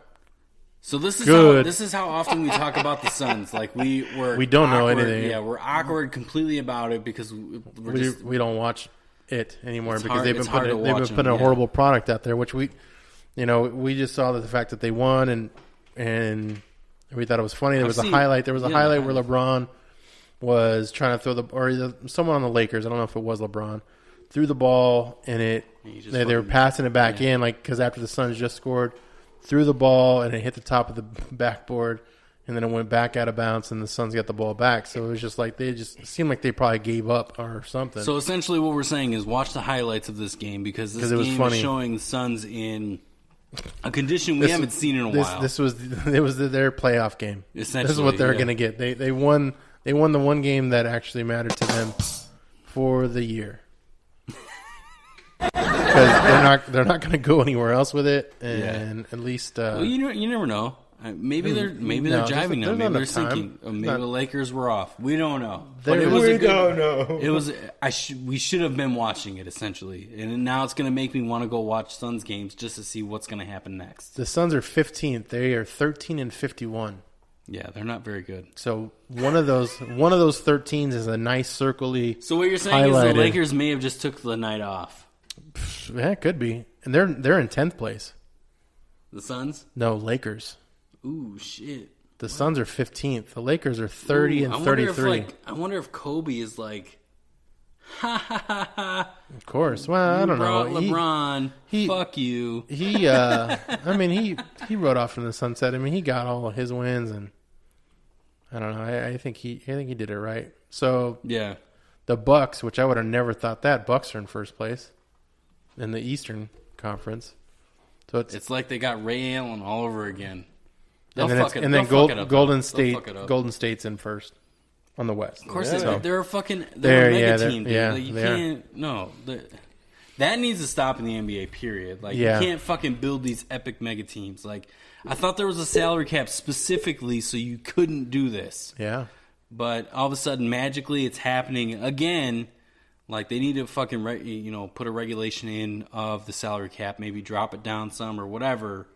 So this is good. This is how often we talk about the Suns. Like we don't know awkward. anything. Yeah, we're awkward completely about it because we don't watch it anymore It's because hard- they've been it's hard putting to watch a them, horrible product out there, which we just saw the fact that they won and we thought it was funny. There was a highlight where LeBron was trying to throw someone on the Lakers. I don't know if it was LeBron, threw the ball and they were passing it back in because after the Suns just scored, threw the ball and it hit the top of the backboard and then it went back out of bounds and the Suns got the ball back. So it was just like it seemed like they probably gave up or something. So essentially, what we're saying is watch the highlights of this game because this game is showing the Suns in a condition we haven't seen in a while. It was their playoff game. Essentially, this is what they're going to get. They won. They won the one game that actually mattered to them for the year. Because they're not going to go anywhere else with it, and at least well, you never know. Maybe they're jiving now. Maybe they're sinking. Maybe the Lakers were off. We don't know. We don't know. It was. We should have been watching it essentially, and now it's going to make me want to go watch Suns games just to see what's going to happen next. The Suns are 15th. They are 13-51. Yeah, they're not very good. So one of those 13s is a nice circly. So what you're saying is the Lakers may have just took the night off. Yeah, it could be, and they're in 10th place. The Suns? No, Lakers. Ooh, shit. The Suns are 15th. The Lakers are 30 and 33. I wonder if Kobe is like, ha ha ha ha. Of course. Well, I don't know. LeBron, fuck you. I mean, he rode off in the sunset. I mean, he got all of his wins, and I don't know. I think he did it right. So yeah, the Bucks, which I would have never thought that Bucks are in first place in the Eastern Conference. So it's like they got Ray Allen all over again. Golden State's in first on the West. Of course, they're a mega team. That needs to stop in the NBA. Period. Like you can't fucking build these epic mega teams. Like I thought there was a salary cap specifically so you couldn't do this. Yeah, but all of a sudden, magically, it's happening again. Like they need to fucking put a regulation in of the salary cap, maybe drop it down some or whatever.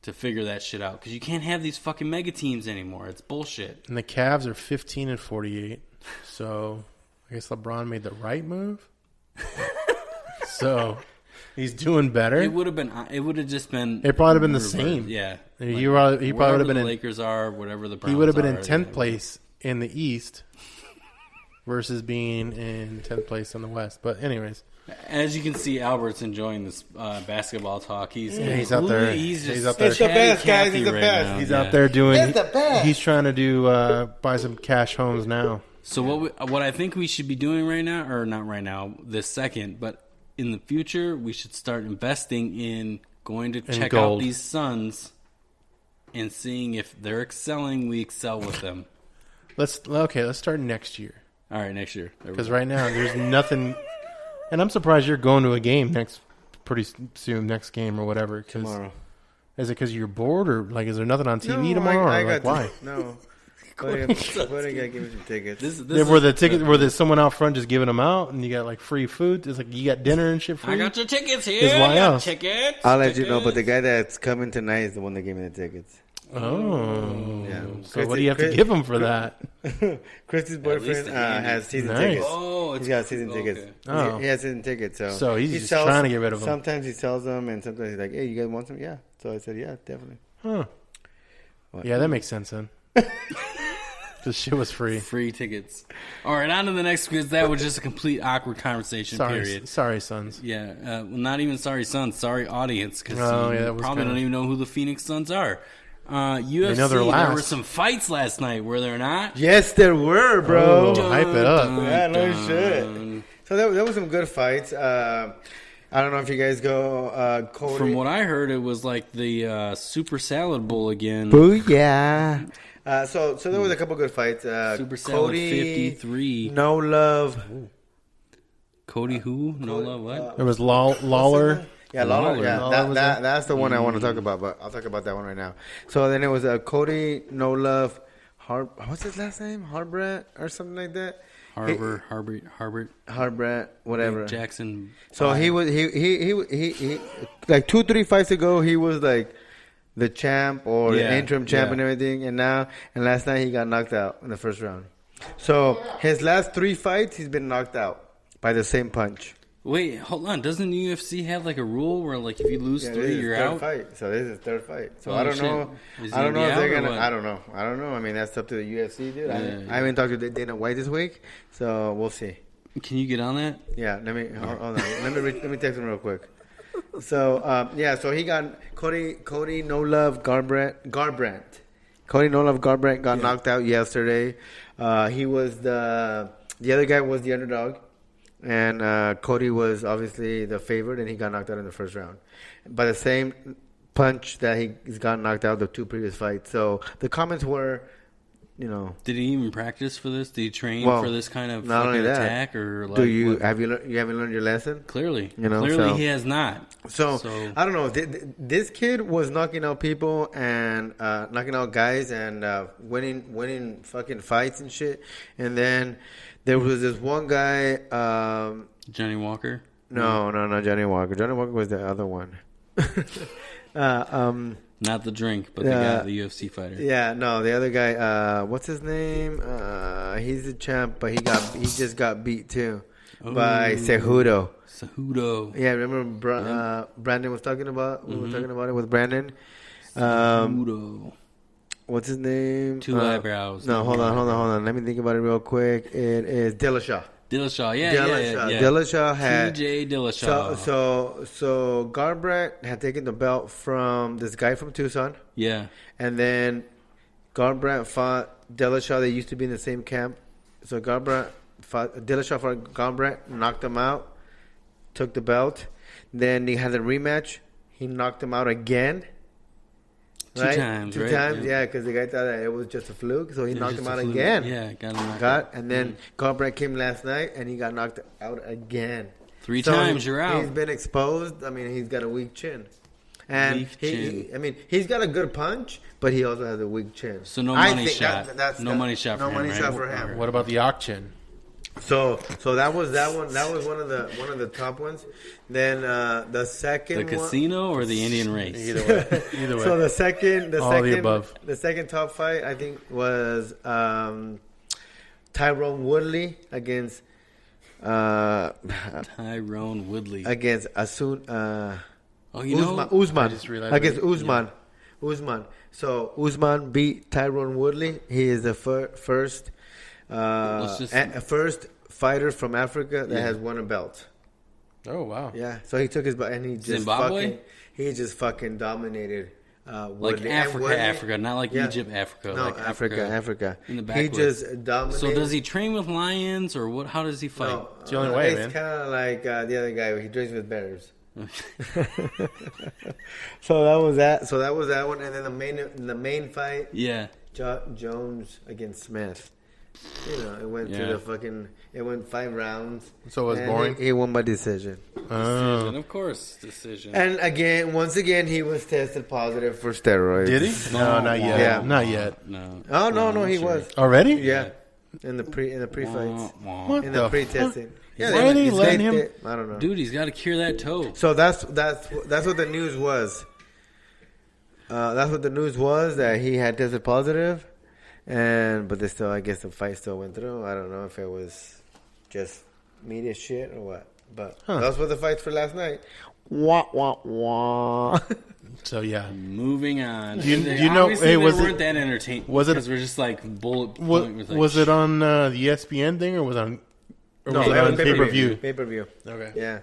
To figure that shit out, because you can't have these fucking mega teams anymore. It's bullshit. And the Cavs are 15-48, so I guess LeBron made the right move. So he's doing better. It would have been. It would have just been. It probably would have been the same. Yeah, he probably would have been. The Lakers are whatever the Browns he would have been in 10th place in the East versus being in 10th place in the West. But anyways. As you can see, Albert's enjoying this basketball talk. He's out there. He's out there. It's the best, guys. He's the best. He's out there doing. It's the best. He's trying to do buy some cash homes now. So what I think we should be doing right now, or not right now, this second, but in the future, we should start investing in going to check out these Suns and seeing if they're excelling. We excel with them. Let's start next year. All right, next year. Because right now there's nothing. And I'm surprised you're going to a game pretty soon, next game or whatever. Tomorrow. Is it because you're bored or like is there nothing on TV tomorrow? Why? No. What do you got? Give me some tickets. Were there someone out front just giving them out and you got like free food? It's like you got dinner and shit free? I got your tickets here. Why else? Tickets. I'll let you know, but the guy that's coming tonight is the one that gave me the tickets. Oh. Yeah. So what do you have to give him for that? Christy's boyfriend has season Nice. tickets. Oh, He's got season tickets. Oh. He has season tickets. So he's just trying to get rid of them. Sometimes he sells them, and sometimes he's like, "Hey, you guys want some?" Yeah. So I said, "Yeah, definitely." Huh. What? Yeah, that makes sense then. This shit was free. Free tickets. All right, on to the next quiz. That was just a complete awkward conversation. Period. Sorry, Sons. Yeah, well, not even sorry, Suns. Sorry, audience, because you probably don't even know who the Phoenix Suns are. UFC, there were some fights last night, were there not? Yes, there were, bro. Oh, hype it up. Yeah, no shit. So there was some good fights. I don't know if you guys go Cody. From what I heard, it was like the Super Salad Bowl again. Booyah. So there was a couple good fights. Super Salad Cody, 53. No Love. Cody who? No Love what? There was Lawler. Yeah, Lawler. Lawler. Yeah, Lawler that's the one I want to talk about, but I'll talk about that one right now. So then it was Cody, No Love, what's his last name? Harbrat or something like that. Harbrat, whatever. Jackson. So he was he like 2-3 fights ago he was like the champ or the interim champ and everything, and last night he got knocked out in the first round. So his last 3 fights he's been knocked out by the same punch. Wait, hold on. Doesn't the UFC have like a rule where like if you lose 3, you're out? Fight. So this is his third fight. So Oh, I don't shit. know. Is I don't he know if out they're or gonna. what? I don't know. I mean, that's up to the UFC, dude. Yeah. I haven't talked to Dana White this week, so we'll see. Can you get on that? Yeah, let me hold on. let me text him real quick. So so he got Cody No Love Garbrandt. Cody No Love Garbrandt got knocked out yesterday. He was the other guy was the underdog. And Cody was obviously the favorite, and he got knocked out in the first round by the same punch that he's got knocked out the 2 previous fights. So the comments were, Did he even practice for this? Did he train for this kind of not only that, attack? Or like, do you haven't learned your lesson? Clearly, so, he has not. So I don't know. This kid was knocking out people and knocking out guys and winning fucking fights and shit. And then there was this one guy. Johnny Walker? No, not Johnny Walker. Johnny Walker was the other one. Not the drink, but the guy, the UFC fighter. Yeah, no, the other guy. What's his name? He's the champ, but he just got beat too by Cejudo. Yeah, remember Brandon was talking about. We were talking about it with Brandon. Cejudo. What's his name? 2 eyebrows. No, hold on. Let me think about it real quick. It is Dillashaw. Dillashaw had TJ Dillashaw. So Garbrandt had taken the belt from this guy from Tucson. Yeah. And then Garbrandt fought Dillashaw. They used to be in the same camp. So Dillashaw fought Garbrandt, knocked him out, took the belt. Then he had a rematch. He knocked him out again. Two right? times, Two right? times, yeah, because the guy thought that it was just a fluke, so he knocked him out again. Yeah, got him knocked out. And then Garbrandt came last night, and he got knocked out again. 3 times, you're out. He's been exposed. I mean, he's got a weak chin. And he's got a good punch, but he also has a weak chin. So no money shot. No money shot for him. What about the Ock chin? So that was one. That was one of the top ones. Then the second the casino or the Indian race. Either way. So the second above. The second top fight I think was Tyrone Woodley against Tyrone Woodley against Usman. I just realized against Usman. Yeah. Usman. So Usman beat Tyrone Woodley. He is the first fighter from Africa that has won a belt. Oh wow! Yeah, so he took his belt and he just fucking dominated. Like Africa, not like Egypt, Africa. No, like Africa. In the back. He just dominated. So does he train with lions or what? How does he fight? No, it's the only way, man. It's kind of like the other guy. He drinks with bears. So that was that. So that was that one, and then the main fight. Yeah. Jones against Smith. It went to it went 5 rounds. So it was boring? He won by decision. Decision, of course, decision. And once again, he was tested positive for steroids. Did he? No, not yet. Yeah. Not yet. No. Oh, no, he was. Already? Yeah. In the pre-fights. What In the the pre-testing. Yeah, why are they letting him? I don't know. Dude, he's got to cure that toe. So that's what the news was. That's what the news was, that he had tested positive, but they still, I guess the fight still went through. I don't know if it was just media shit or what, but that's what the fights for last night. Wah wah wah. So yeah, moving on. Do you know? Hey, was weren't that entertaining? Was it? Because we're just like bullet point with like, was it on the ESPN thing or was it on? No, was it on pay-per-view? Pay-per-view. Okay. Yeah.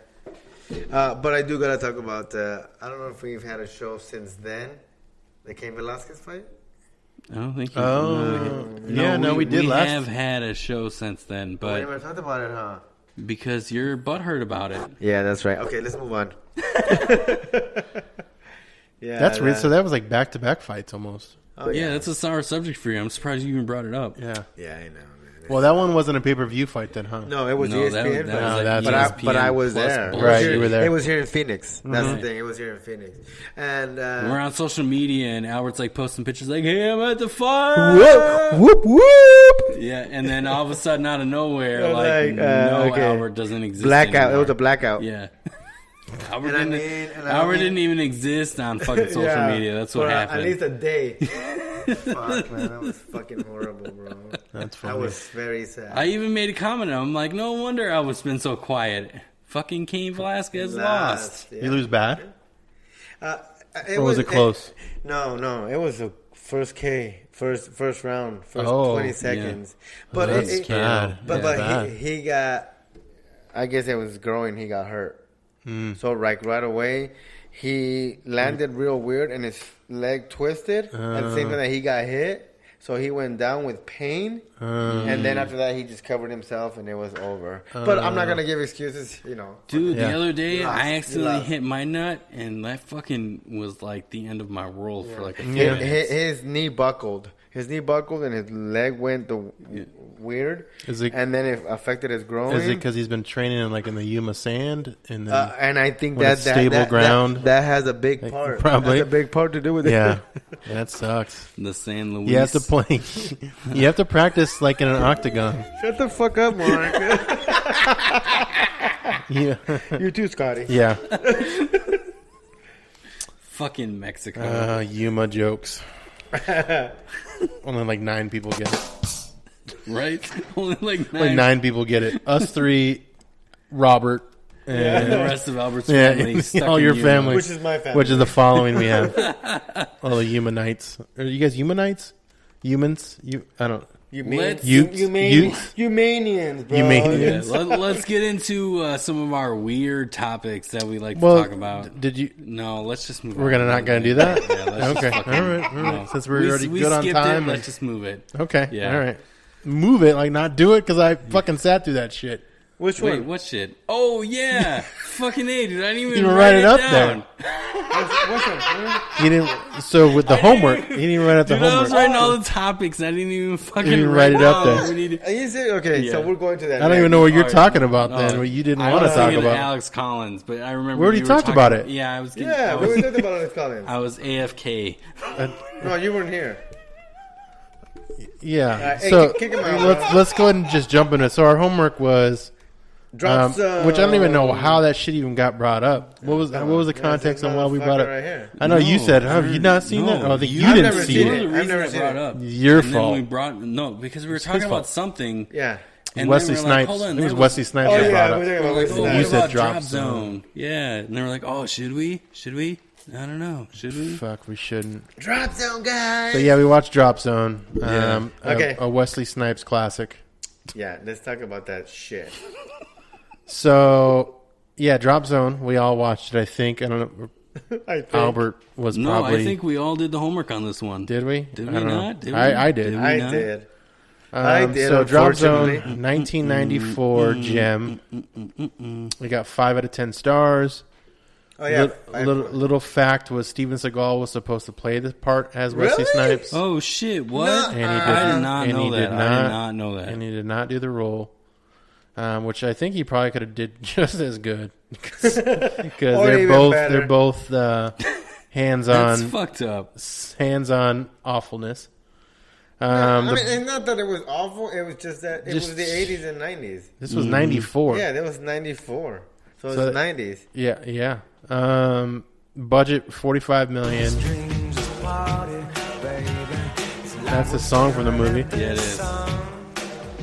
But I do gotta talk about. I don't know if we've had a show since then. The Cain Velasquez fight. I don't think. We did. We have had a show since then, but we never talked about it, huh? Because you're butthurt about it. Yeah, that's right. Okay, let's move on. Yeah, that's weird. So that was like back-to-back fights almost. Oh, yeah, that's a sour subject for you. I'm surprised you even brought it up. Yeah. Yeah, I know, man. Well, that one wasn't a pay-per-view fight then, huh? No, it was ESPN. But I was there. Right, you were there. It was here in Phoenix. That's the thing. It was here in Phoenix. And we're on social media, and Albert's like posting pictures like, "Hey, I'm at the fight." Whoop whoop. Yeah, and then all of a sudden, out of nowhere, Albert doesn't exist. Blackout. Anymore. It was a blackout. Yeah. Albert didn't even exist on fucking social media. That's what happened. At least a day. Fuck, man. That was fucking horrible, bro. That's funny. That was very sad. I even made a comment. I'm like, no wonder Albert's been so quiet. Fucking Cain Velasquez lost. Yeah. You lose bad? Or was it close? No. It was a first round, 20 seconds. Yeah. But that's bad. But he got, I guess it was growing. He got hurt. So right away, he landed real weird and his leg twisted. At the same time that he got hit, so he went down with pain. And then after that, he just covered himself and it was over. But I'm not gonna give excuses, you know. Dude, the other day I accidentally hit my nut, and that fucking was like the end of my world for like a few minutes. His knee buckled. His knee buckled and his leg went weird. And then it affected his groin. Is it because he's been training in the Yuma sand? And I think stable ground. That has a big part. Probably. That's a big part to do with it. Yeah. That sucks. The San Luis. You have to play. You have to practice like in an octagon. Shut the fuck up, Mark. Yeah. You too, Scotty. Yeah. Fucking Mexico. Yuma jokes. Only like 9 people get it. Right? Only like 9. Like 9 people get it. Us 3, Robert, and the rest of Albert's family. All your family. Which is my family. Which is the following we have. All the Humanites. Are you guys Humanites? Humans? I don't. Humanians, bro. Humanians. Yeah, let's get into some of our weird topics that we like to talk about. Did you? No, let's just move. We're not going to do that. Yeah, let's okay. Just all right. Since we're already good on time, let's just move it. Okay. Yeah. All right. Move it, like not do it, because I fucking sat through that shit. Which one? Wait, what shit? Oh yeah, fucking A, dude! I didn't even write it up down. What's You didn't. So with the homework, he didn't write up the homework. I was writing all the topics. And I didn't even fucking write it up there. Okay, so we're going to that. I don't even know what you're talking about then. What you didn't want to talk about. Alex Collins, but I remember we already talked about it. Yeah, I was. We talked about Alex Collins. I was AFK. No, you weren't here. Yeah. Hey, So kick him out. let's go ahead and just jump into it. So our homework was. Which I don't even know how that shit even got brought up. What was the context on why we brought it? Right here. I know you said, have you not seen that? Oh, you didn't see it. I've never seen it. Your fault. Because we were talking about something. Yeah. And Wesley Snipes. It was Wesley Snipes that brought up. You said drop zone. Yeah, and they were like, "Oh, should we? I don't know. Should we? Fuck, we shouldn't. Drop Zone, guys. So yeah, we watched Drop Zone. Okay. A Wesley Snipes classic. Yeah, let's talk about that shit. So, yeah, Drop Zone. We all watched it, I think. I don't know. Albert was No, probably... I think we all did the homework on this one. Did we? Did we not? I did. I did. So Drop Zone, 1994 gem. We got 5 out of 10 stars. Oh, yeah. Little fact was Steven Seagal was supposed to play this part as Wesley Snipes. Oh, shit. What? No. And he did, I did not know that. Not, I did not know that. And he did not do the role. Which I think he probably could have did just as good because they're both hands-on. That's fucked up. Hands-on awfulness. It's not that it was awful. It was just that it was the 80s and 90s. This was 94. Yeah, that was 94. So it was 90s. Yeah. Budget $45 million. That's the song from the movie. Yeah, it is.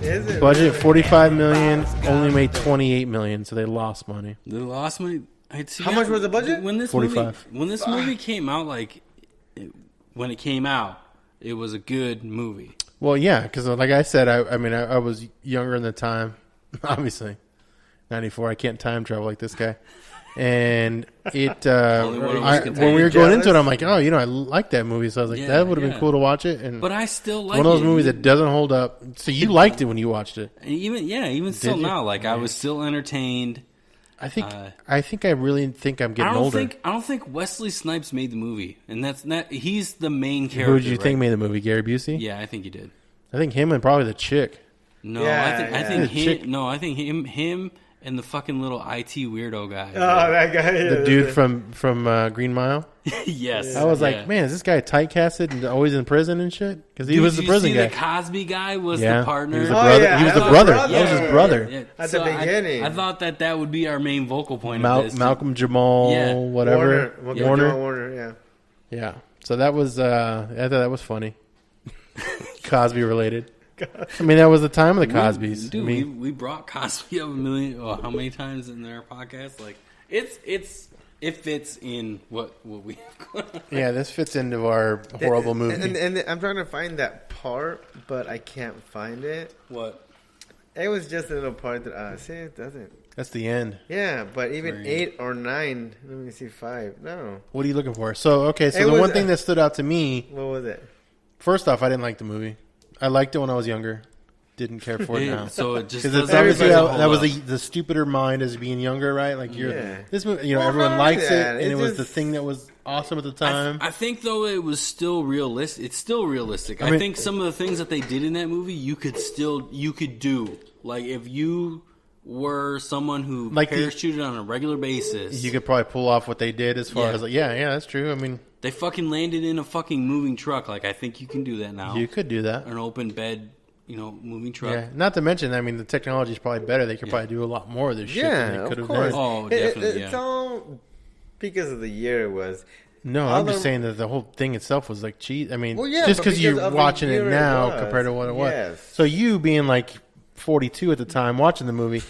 Is it? Budget $45 million, only made $28 million, so they lost money. They lost money. How much was the budget? When this 45. movie came out, when it came out, it was a good movie. Well, yeah, because like I said, I was younger in the time, obviously. 94, I can't time travel like this guy. And it, when we were going into it, I'm like, oh, I like that movie. So I was like, that would have been cool to watch it. And but I still like it. One of those movies that doesn't hold up. So you liked it when you watched it. And even still now, I was still entertained. I really think I'm getting older. I don't think Wesley Snipes made the movie, and that's not. He's the main character. Who did you think made the movie? Gary Busey? Yeah, I think he did. I think him and probably the chick. No, I think him and the fucking little IT weirdo guy. Oh, that guy. The dude from Green Mile. Yes. I was like, man, is this guy typecasted and always in prison and shit? Because he was the prison guy. The Cosby guy was the partner. He was the brother. He was the brother. That was his brother. Yeah. At the beginning. I thought that would be our main vocal point of this. Malcolm Jamal, whatever. Warner, yeah. So that was, I thought that was funny. Cosby related. I mean, that was the time of the Cosbys. Dude, we brought Cosby up a million. How many times in our podcast? It fits in what we have going on. Yeah, this fits into our horrible movie. And I'm trying to find that part, but I can't find it. What? It was just a little part that see, it doesn't. That's the end. Yeah, but even 8 or 9. Let me see 5. No. What are you looking for? So the one thing that stood out to me. What was it? First off, I didn't like the movie. I liked it when I was younger. Didn't care for it now. So it just because it's obviously that was the stupider mind as being younger, right? Like this movie, everyone likes it, and it was the thing that was awesome at the time. I think though it was still realistic. It's still realistic. I think some of the things that they did in that movie, you could do. Like if you were someone who parachuted on a regular basis, you could probably pull off what they did as far as that's true. I mean, they fucking landed in a fucking moving truck. Like I think you can do that now. You could do that. An open bed. Moving truck. Yeah, not to mention, I mean, the technology is probably better. They could probably do a lot more of this shit than they could have done. Oh, definitely. It's all because of the year it was. No, I'm just saying that the whole thing itself was like cheese. I mean, just because you're watching it now compared to what it was. Yes. So you being like 42 at the time watching the movie,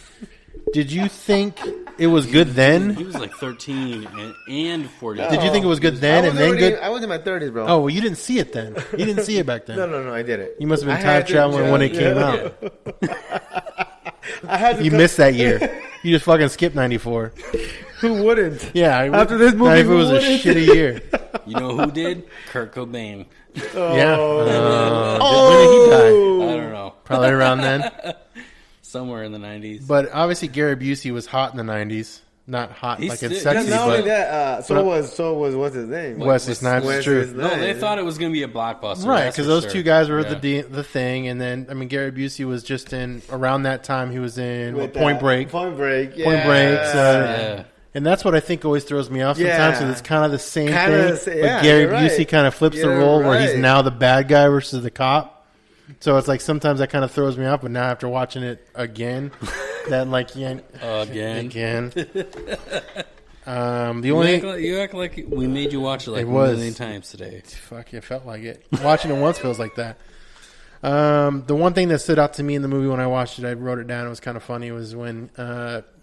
did you think it was good then? He was like 13 and 40. Did you think it was good then and then good? I was in my 30s, bro. Oh, well, you didn't see it then. You didn't see it back then. No, I did it. You must have been time traveling when it came out. I had to missed that year. You just fucking skipped 94. Who wouldn't? Yeah. After this movie, 94 was a shitty year. You know who did? Kurt Cobain. Yeah. When did he die? I don't know. Probably around then. Somewhere in the 90s. But obviously Gary Busey was hot in the 90s. Not hot like it's sexy. Not only that, so was what's his name? Wesley Snipes. It's true. No, they thought it was going to be a blockbuster. Right, because those two guys were the thing. And then, I mean, Gary Busey was just in, around that time, he was in Point Break. Point Break, yeah. Point Break. And that's what I think always throws me off sometimes, because it's kind of the same thing. But Gary Busey kind of flips the role where he's now the bad guy versus the cop. So it's like sometimes that kind of throws me off, but now after watching it again, that like again. The only you act like we made you watch it like a million times today. Fuck, it felt like it. Watching it once feels like that. The one thing that stood out to me in the movie when I watched it, I wrote it down. It was kind of funny. Was when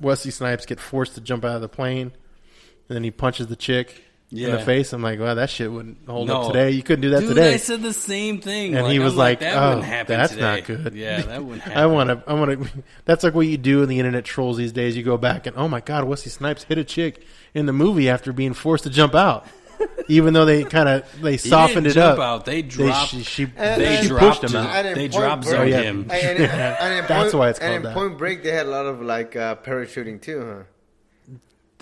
Wesley Snipes get forced to jump out of the plane, and then he punches the chick. In the face. I'm like, wow, that shit wouldn't hold up today. You couldn't do that today. I said the same thing. And he was like, that that's today. not good. Yeah, that wouldn't happen. I want to, that's like what you do in the internet trolls these days. You go back and, oh my God, Wesley Snipes hit a chick in the movie after being forced to jump out. Even though they softened it up. Out. They dropped. She dropped him out. They dropped him. That's why it's called that. And in Point Break, they had a lot of parachuting too, huh?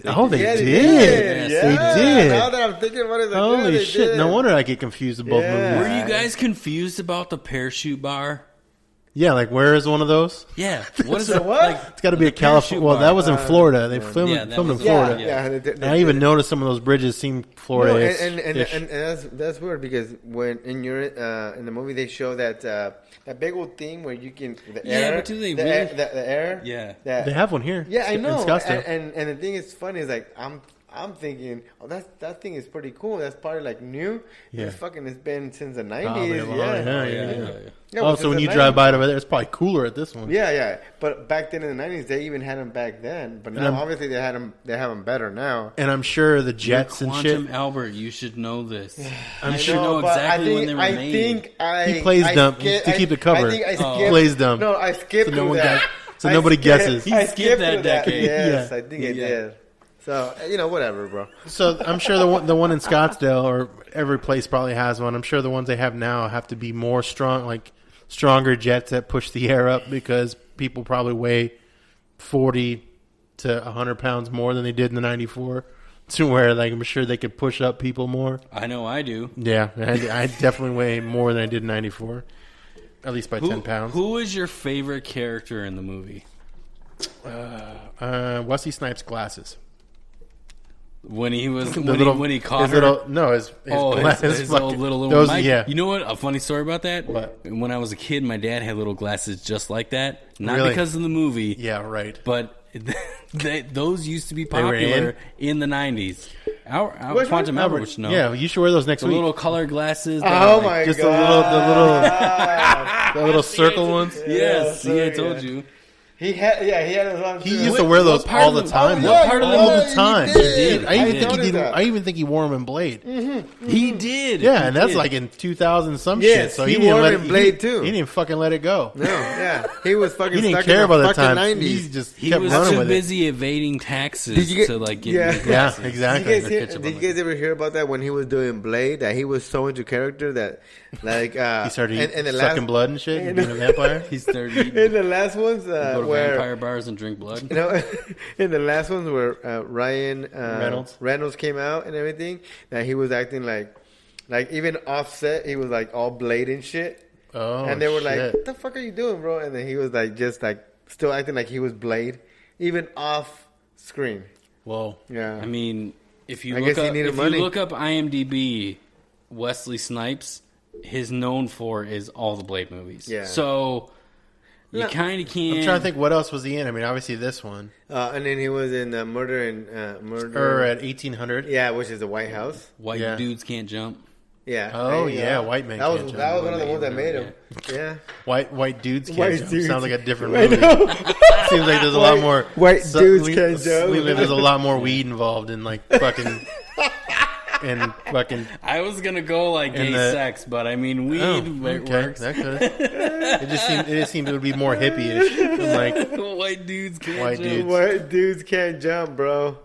They did. Yes, they did. Now that I'm thinking about it, like, holy shit! Did. No wonder I get confused with both movies. Were you guys confused about the parachute bar? Yeah, like where is one of those? Yeah, what is it? Like, it's got to be a California. Well, that was in Florida. They filmed in Florida. Yeah. I even noticed some of those bridges seem Florida. And that's weird because when in the movie they show that big old thing where you can the air. But do they the air? Yeah, they have one here. Yeah, I know. In Scottsdale. And the thing is funny is like I'm thinking, oh, that thing is pretty cool. That's probably like new. Yeah. It's been since the 90s. Probably Yeah. Oh, so when you drive by it over there, it's probably cooler at this one. Yeah. But back then in the 90s, they even had them back then. But now, obviously, they have them better now. And I'm sure the jets and shit. Quantum Albert, you should know this. I'm You sure. should know exactly when they were I made. think He plays dumb to keep it covered. I think I skipped. He plays dumb. No, I skipped So no one that. so nobody guesses. He I skipped that through decade. Yes, Yeah. I think I did. So, whatever, bro. So I'm sure the one in Scottsdale, or every place probably has one. I'm sure the ones they have now have to be more strong, like stronger jets that push the air up, because people probably weigh 40 to 100 pounds more than they did in the 94. To where, like, I'm sure they could push up people more. I know I do. Yeah, I definitely weigh more than I did in 94. At least by 10 pounds. Who is your favorite character in the movie? Wesley Snipes' glasses. When he was The when he caught his her. little, no, his glasses. his little one. Those, Mike, yeah. You know what? A funny story about that? What? When I was a kid, my dad had little glasses just like that. Not Really? because of the movie. Yeah, right. But those used to be They were popular in the 90s. Our Which Quantum one? Albert, which no. Yeah, you should wear those next The week. little color glasses. Oh, my Just God. the little circle ones. Yes, Yeah, I told yeah. you. He had his on He too. used to wear those what part all of the the- time. oh, though. yeah, part of the all movie? the time. He did. I even I think he noticed did. that. I even think he wore them in Blade. He did. Yeah, He and that's did. like in 2000 some Yes, shit. So he he didn't wore let it in it. Blade, he, too. He didn't fucking let it go. No, yeah. He was fucking He didn't stuck care in the about the fucking time. 90s. He just He kept was running too with busy evading taxes Did you get- to like get yeah. new it. Yeah, glasses. exactly. Did you guys ever hear about that when he was doing Blade? That he was so into character that, like, He started in the sucking last, blood and shit and being a vampire. He started in the last ones go to where vampire bars and drink blood. in the last ones where Ryan Reynolds came out and everything, that he was acting like even offset, he was like all Blade and shit. Oh, And they were like, shit. "What the fuck are you doing, bro?" And then he was like, just like still acting like he was Blade, even off screen. Whoa. Yeah, I mean, if you I look guess he up needed if money. you look up IMDb, Wesley Snipes, his known for is all the Blade movies. Yeah. So you No, kind of can't. I'm trying to think what else was he in. I mean, obviously this one. and then he was in Murder Or at 1800. yeah, which is the White House. White Yeah. dudes can't jump. Yeah. Oh, There you yeah, go. White Man That was Can't Jump. that was one of the ones that Yeah. made him. Yeah. White dudes can't White jump. dudes. Sounds like a different I movie. know. Seems like there's a lot more White dudes we- can't jump. seems like there's a lot more weed involved in like fucking and fucking. I was gonna go like gay And the- sex, but I mean weed works. That could. It just seemed it would be more hippie-ish. I'm like White dudes can't White jump. dudes. White dudes can't jump, bro.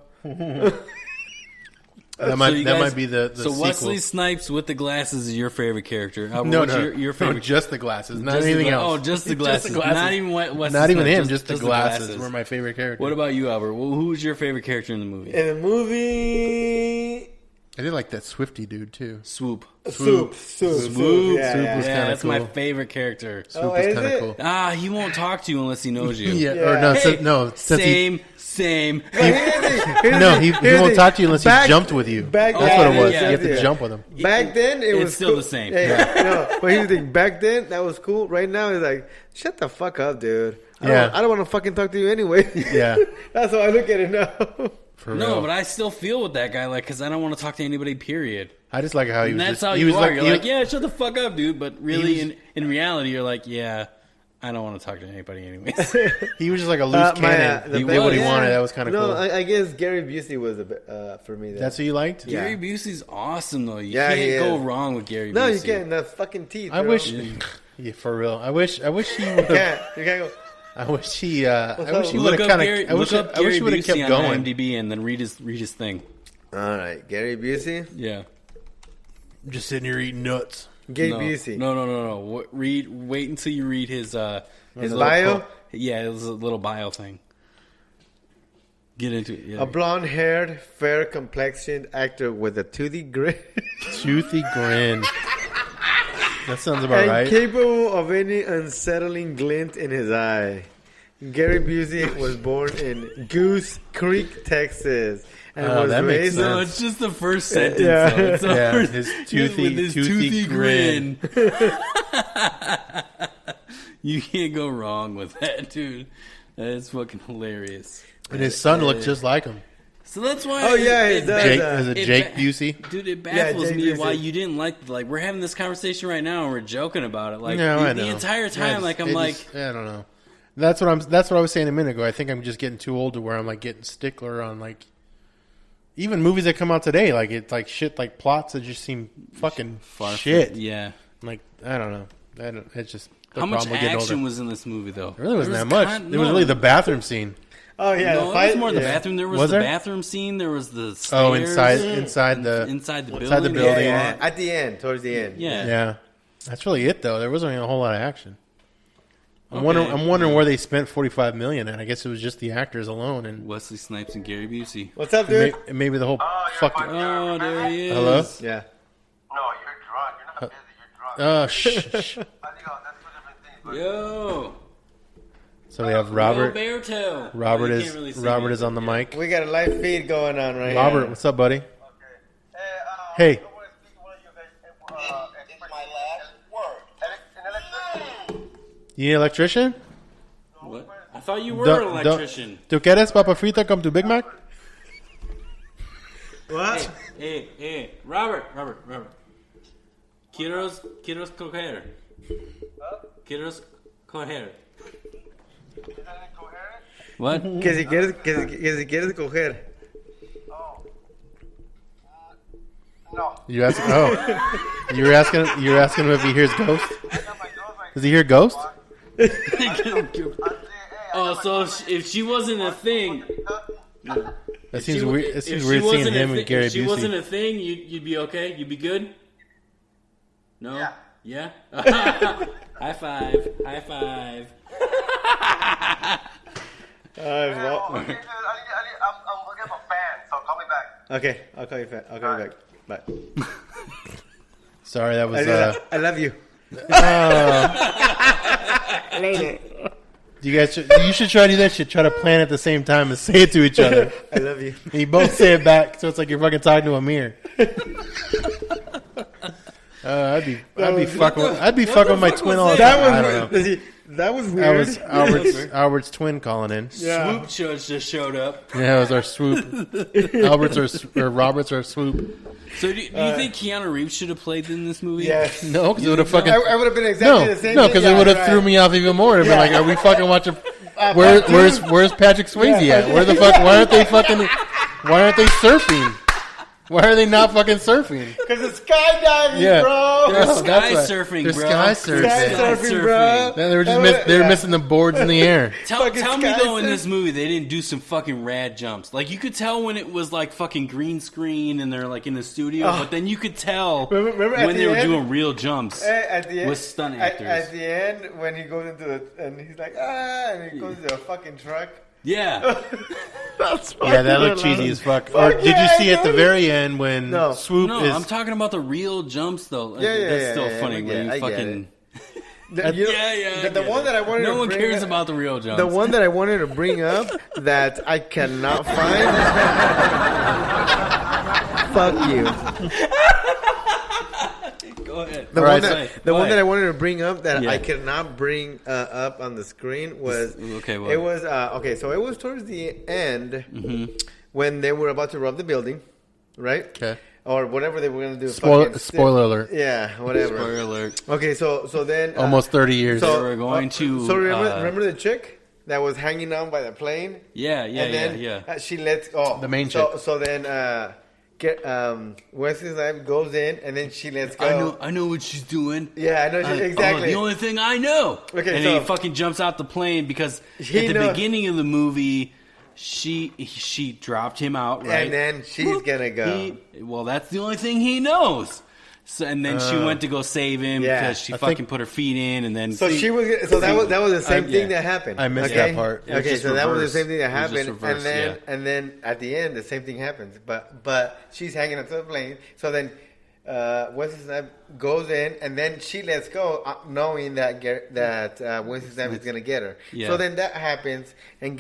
that might you guys- be the So sequel. Wesley Snipes with the glasses is your favorite character. Albert, No, what's no, your favorite? no, just the glasses, not Just the anything gla- else. Oh, just the glasses. Not even Wesley Not even Snipes, him. Just the glasses were my favorite character. What about you, Albert? Well, who's your favorite character in the movie? In the movie, I did like that Swifty dude too. Swoop. Swoop. Swoop Yeah, was yeah. kinda that's my cool. favorite character. Swoop Oh, was is kind it? of cool. Ah, he won't talk to you unless he knows you. Yeah, Yeah. or no, Hey, since he Same. won't talk to you unless he jumped with you. Back That's what it was. yeah, You have to yeah. jump with him. Back then, it It's was still cool. the same. Yeah, no, but here's the thing. Back then, that was cool. Right now, it's like, shut the fuck up, dude. Yeah. I don't want to fucking talk to you anyway. Yeah. That's how I look at it now. For No, real. but I still feel with that guy, like, because I don't want to talk to anybody, period. I just like how he And was. that's just, how he you was are. You're he like, was- yeah, shut the fuck up, dude. But really, was- in reality, you're like, yeah, I don't want to talk to anybody anyways. He was just like a loose cannon. the He best- did what he yeah. wanted. That was kind of No, cool. I guess Gary Busey was a bit, for me. Then. That's who you liked. Yeah. Gary Busey's awesome, though. You Yeah, he can't go is. wrong with Gary No, Busey. you can't. The fucking teeth. I bro. wish. Yeah, for real. I wish he would You have. can't. You can't go. I wish he. I wish he up? would Look have up kind Gary, of. I wish. look up I wish Gary he would have Busey kept on going. IMDb and then read his thing. All right, Gary Busey. Yeah. Just sitting here eating nuts. Gary No, Busey. no. Wait until you read his little bio? Yeah, it was a little bio thing. Get into it. Yeah. A blonde-haired, fair-complexioned actor with a toothy grin Toothy grin. That sounds about and right. capable of any unsettling glint in his eye. Gary Busey was born in Goose Creek, Texas, and Oh, was that makes raised. sense. No, it's just the first sentence. Yeah. Though. It's the Yeah, first, his with his toothy grin. You can't go wrong with that, dude. That's fucking hilarious. And his son looked just like him. So that's why. Oh yeah, he does. Is it Jake Busey? Dude, it baffles Jake me Busey. why you didn't like we're having this conversation right now and we're joking about it. Like No, I the know. entire time, I don't know. That's what I was saying a minute ago. I think I'm just getting too old to where I'm like getting stickler on like even movies that come out today. Like it's like shit, like plots that just seem fucking shit. Yeah. Like I don't know. It's just the How much problem with getting action older. was in this movie though? There really wasn't that much. It was really the bathroom scene. Oh yeah, No, the it fight. was more the bathroom. There was Was the there? bathroom scene. There was the stairs. Oh, inside the building. building. Yeah, at the end, towards the end. Yeah. That's really it though. There wasn't even a whole lot of action. I'm Okay. wondering where they spent $45 million, and I guess it was just the actors alone, and Wesley Snipes and Gary Busey. What's up, dude? maybe the whole fucking. Oh, there he is. Hello. Yeah. No, you're drunk. You're not busy. You're drunk. Oh shh. I think that's two different things. But Yo. So we have Robert. Roberto. Robert You is can't really see Robert me, is on the but yeah. mic. We got a live feed going on right Robert, here. what's up, buddy? okay. Hey. I want to speak to one of you guys. It's my last word. An electrician. You need an electrician? What? I thought you were an electrician. ¿Tú quieres papa frita come to Big Mac? What? Hey, Robert. Quiero coger. Quiero coger. Is that incoherent? What? Que si quieres coger. Oh. No. You asking? Oh, you're asking him if he hears ghosts. I got my nose like Does he hear ghosts? I say, hey, Oh, so if she wasn't a thing, That seems weird. It if seems she weird seeing wasn't a him thi- and Gary if she wasn't Busey. a thing, you'd be okay. You'd be good. No. Yeah. High five. High five. Well, I'm looking for a fan, so call me back. okay, I'll call you back. Bye. Sorry, that was. I love you. You should try to do that shit. Try to plan at the same time and say it to each other. I love you. And you both say it back, so it's like you're fucking talking to a mirror. I'd be fucking with my twin all the time. I don't know. That was That weird. was Albert's twin calling in. Yeah. Swoop just showed up. Yeah, it was our swoop. Robert's our swoop. So do you think Keanu Reeves should have played in this movie? Yes. No, because it would have fucking. I would have been exactly the same. No, thing. because Yeah, it would have right. threw me off even more. It'd be like, are we fucking watching? Where's Patrick Swayze at? Where the fuck? Why aren't they surfing? Why are they not fucking surfing? Because it's skydiving, Yeah. bro. They're Oh, sky that's right. surfing, They're bro. sky surfing. Sky surfing, bro. They were just they were missing the boards in the air. Tell Fucking me sky though, in surf. this movie, they didn't do some fucking rad jumps. Like you could tell when it was like fucking green screen and they're like in the studio, but then you could tell Remember at when the they were end? doing real jumps. At the end, With stunt at actors. the end, when he goes into the and he's like and he goes into a fucking truck. Yeah, Yeah, that looked cheesy as fuck. Or did you see at the very end when No. Swoop no, is? I'm talking about the real jumps though. Like, Yeah, that's still funny I when get you it. fucking. The one that I wanted No to one bring cares up- about the real jumps. The one that I wanted to bring up that I cannot find. Fuck you. Go ahead. The All one right, that I wanted to bring up that Yeah. I cannot bring up on the screen was Okay, well. it was okay. So it was towards the end when they were about to rob the building, right? Okay. Or whatever they were going to do. Spoiler alert. Yeah, whatever. Spoiler alert. Okay, so then Almost 30 years. So- we're going to, So remember the chick that was hanging on by the plane? Yeah, And then yeah. she lets go. The main so, chick. So then Wesley Snipes goes in and then she lets go. I know what she's doing. Yeah, I know exactly. The only thing I know. Okay, and so- he fucking jumps out the plane because He at the know- beginning of the movie, she dropped him out, right? And then she's gonna go. Well, that's the only thing he knows. So, and then she went to go save him Yeah. because she I fucking think- put her feet in, and then So she was. So that was the same thing yeah. that happened. I missed okay? that part. It was Okay, just so that was the reversed. same thing that It was just happened, reversed, and then at the end the same thing happens. But she's hanging onto the plane. So then Wesley Snipes goes in, and then she lets go, knowing that Wesley Snipes is gonna get her. Yeah. So then that happens, and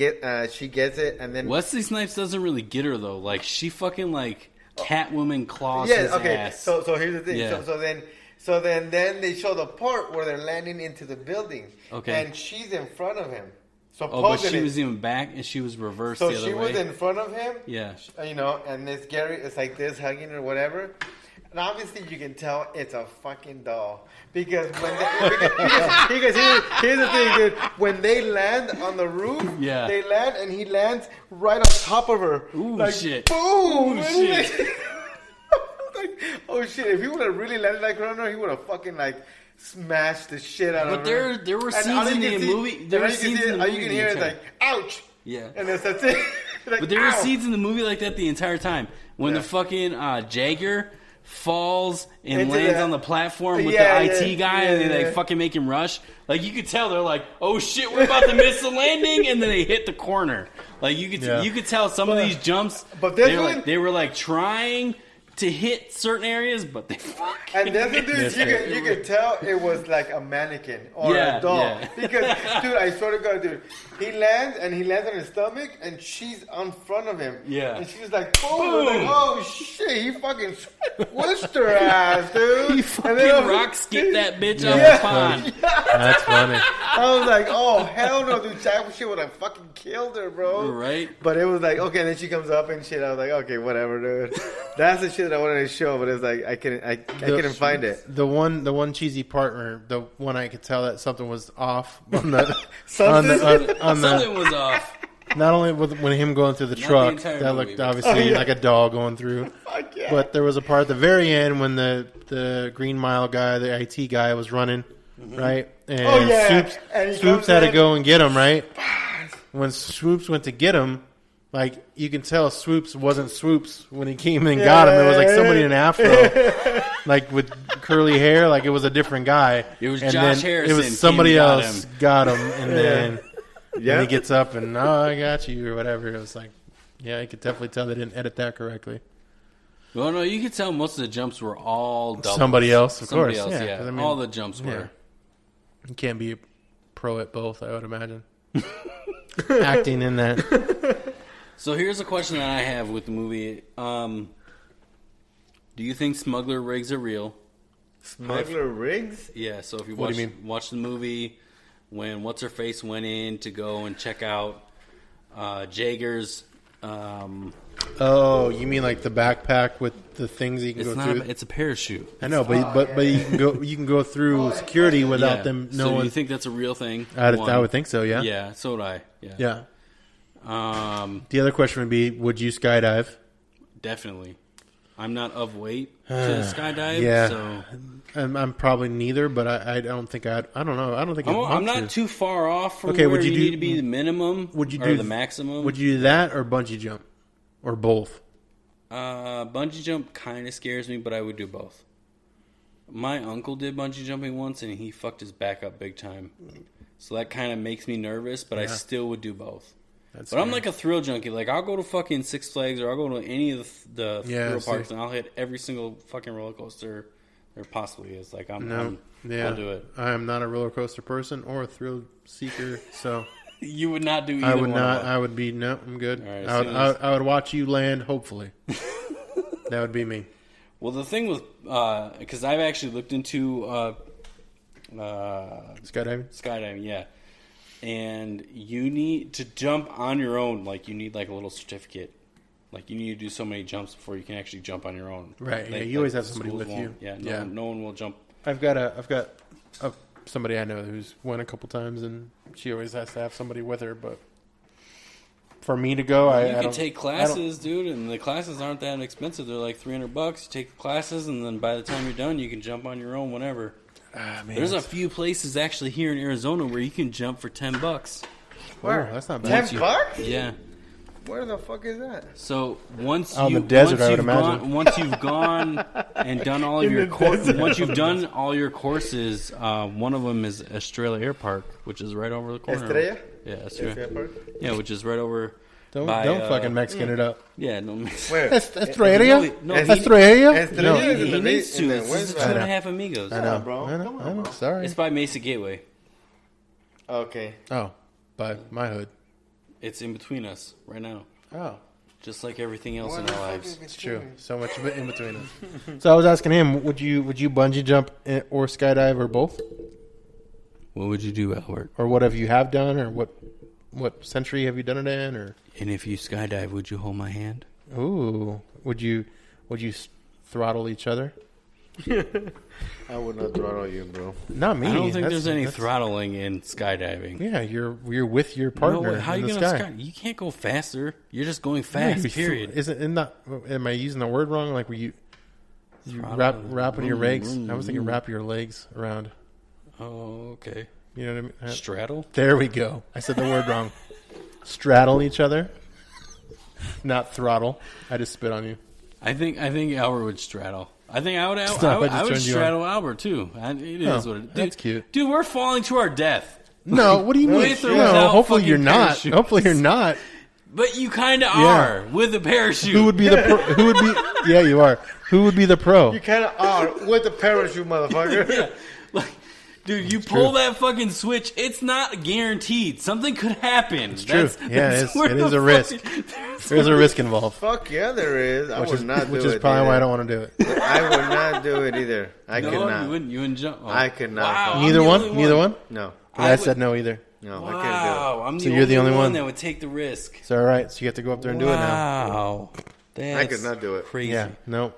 she gets it, and then Wesley Snipes doesn't really get her though. Like she fucking like Catwoman claws his okay. ass. So here's the thing. Yeah. So then they show the part where they're landing into the building. Okay. And she's in front of him. but she was even back and she was reversed the other way. So she was in front of him. Yeah. And this Gary is like this, hugging her, whatever. And obviously you can tell it's a fucking doll. Because here's the thing, dude. When they land on the roof, they land and he lands right on top of her. Ooh, like, shit. Boom! Ooh, shit. Like, oh, shit. If he would have really landed like her, he would have fucking, like, smashed the shit out of her. But there were scenes in the movie. There were scenes in the movie. All you can hear is like, ouch! Yeah. And that's it. Like, but there were scenes in the movie like that the entire time. When the fucking Jagger falls and lands on the platform with the IT guy and they like fucking make him rush. Like you could tell they're like, oh shit, we're about to miss the landing, and then they hit the corner. Like you could tell some of these jumps. But they were like trying to hit certain areas, but they fucking and that's the dude, you could tell it was like a mannequin or a doll. Yeah. Because, dude, I swear to God, dude, he lands on his stomach and she's on front of him. Yeah. And she's like, boom. Like, oh shit, he fucking squished her ass, dude. He fucking rock skipped that bitch off the pond. That's funny. I was like, oh, hell no, dude. That shit would have fucking killed her, bro. Right. But it was like, okay, and then she comes up and shit. I was like, okay, whatever, dude. That's the shit that I wanted to show, but it's like, I couldn't find it. The one cheesy partner, the one I could tell that something was off on the something was off. Not only with when him going through the truck, that looked obviously like a doll going through. Yeah. But there was a part at the very end when the Green Mile guy, the IT guy, was running, right? And Swoops had to go and get him, right? When Swoops went to get him, like you can tell Swoops wasn't Swoops when he came and got him. It was like somebody in an afro, like with curly hair, like it was a different guy. It was Josh Harrison. It was somebody else got him, and then he gets up and I got you or whatever. It was like, yeah, you could definitely tell they didn't edit that correctly. Well, no, you could tell most of the jumps were all doubles. Somebody else, of course. Yeah. I mean, all the jumps were. You can't be a pro at both, I would imagine. Acting in that. So here's a question that I have with the movie. Do you think smuggler rigs are real? Smuggler rigs? Yeah, so if you What do you watch the movie when What's-Her-Face went in to go and check out Jager's... oh, you mean like the backpack with the things you can go through? It's a parachute. I know, but you can go through security without them knowing. So do you think that's a real thing? I would think so. Yeah. Yeah. So would I. Yeah. The other question would be: would you skydive? Definitely. I'm not of weight to skydive. Yeah. So I'm probably neither, but I don't think I don't know. I don't think I'm not too far off from where you need to be the minimum. Would you or do the maximum? Would you do that or bungee jump, or both? Bungee jump kind of scares me, but I would do both. My uncle did bungee jumping once, and he fucked his back up big time. So that kind of makes me nervous, but I still would do both. But I'm like a thrill junkie. Like, I'll go to fucking Six Flags or I'll go to any of the thrill parks, and I'll hit every single fucking roller coaster there possibly is. Like, I'll do it. I am not a roller coaster person or a thrill seeker, so... You would not do either I would one not. of them. I would be, no, I'm good. Right, I would watch you land, hopefully. That would be me. Well, the thing with... Because I've actually looked into... Skydiving, yeah. And you need to jump on your own. Like, you need like a little certificate. Like, you need to do so many jumps before you can actually jump on your own. Right. You always have somebody with you. Yeah. No one will jump. I've got somebody I know who's went a couple times, and she always has to have somebody with her. But for me to go, you can take classes, dude, and the classes aren't that expensive. They're like $300. You take the classes, and then by the time you're done, you can jump on your own whenever. There's a few places actually here in Arizona where you can jump for $10. Where? Oh, that's not bad. $10? Yeah. Where the fuck is that? So once the desert, I would imagine. Once you've gone and done all of your once you've done all your courses, one of them is Estrella Air Park, which is right over the corner. Estrella? Yeah, Estrella Park. Yeah, which is right over. Don't fucking Mexican it up. Yeah, no Mexican. Where? Estrella? No, Estrella? No, Estrella? he needs to. This is Where's 2.5 Amigos. I know, bro. I Come on, bro. Sorry. It's by Mesa Gateway. Okay. Oh, by my hood. It's in between us right now. Oh. Just like everything else in our lives. It's true. So much in between us. So I was asking him, would you bungee jump or skydive or both? What would you do, Albert? Or whatever you have done, or what what century have you done it in? Or And if you skydive, would you hold my hand? ooh, would you throttle each other? I would not throttle you, bro. Not me. I don't think That's- there's any that's- throttling in skydiving. Yeah, you're with your partner. No, how are in you the gonna sky. sky? You can't go faster. You're just going Yeah, fast. you Period. Isn't that? Am I using the word wrong? Like, were you Throttle. wrapping your legs? I was thinking wrap your legs around. Oh, okay. You know what I mean? Straddle. There we go. I said the word wrong. Straddle each other, not throttle. I just spit on you. I think Albert would straddle. I think I would. Stop, I just I would turned you straddle Albert too. It is Oh, what it is. that's cute. Dude, we're falling to our death. No, what do you mean? With or No, without hopefully fucking you're not. parachutes. Hopefully you're not. But you kind of Yeah. are with a parachute. Who would be the pro? Who would be? Yeah, you are. Who would be the pro? You kind of are with the parachute, motherfucker. Yeah. Like, dude, you pull that fucking switch. It's not guaranteed. Something could happen. It's true. Yeah, it is a risk. There's a risk involved, Fuck yeah, there is. I would not do it. which is probably either. why I don't want to do it. I would not do it either. I could No, not. you wouldn't jump. Oh. I could not. Wow, I'm Neither the one. only Neither one. No, I, I said would- no either. no, I couldn't Wow, I'm So you're the only one that would take the risk. It's all right. So you have to go up there and do it now. Wow, I could not do it. Crazy. Yeah. No.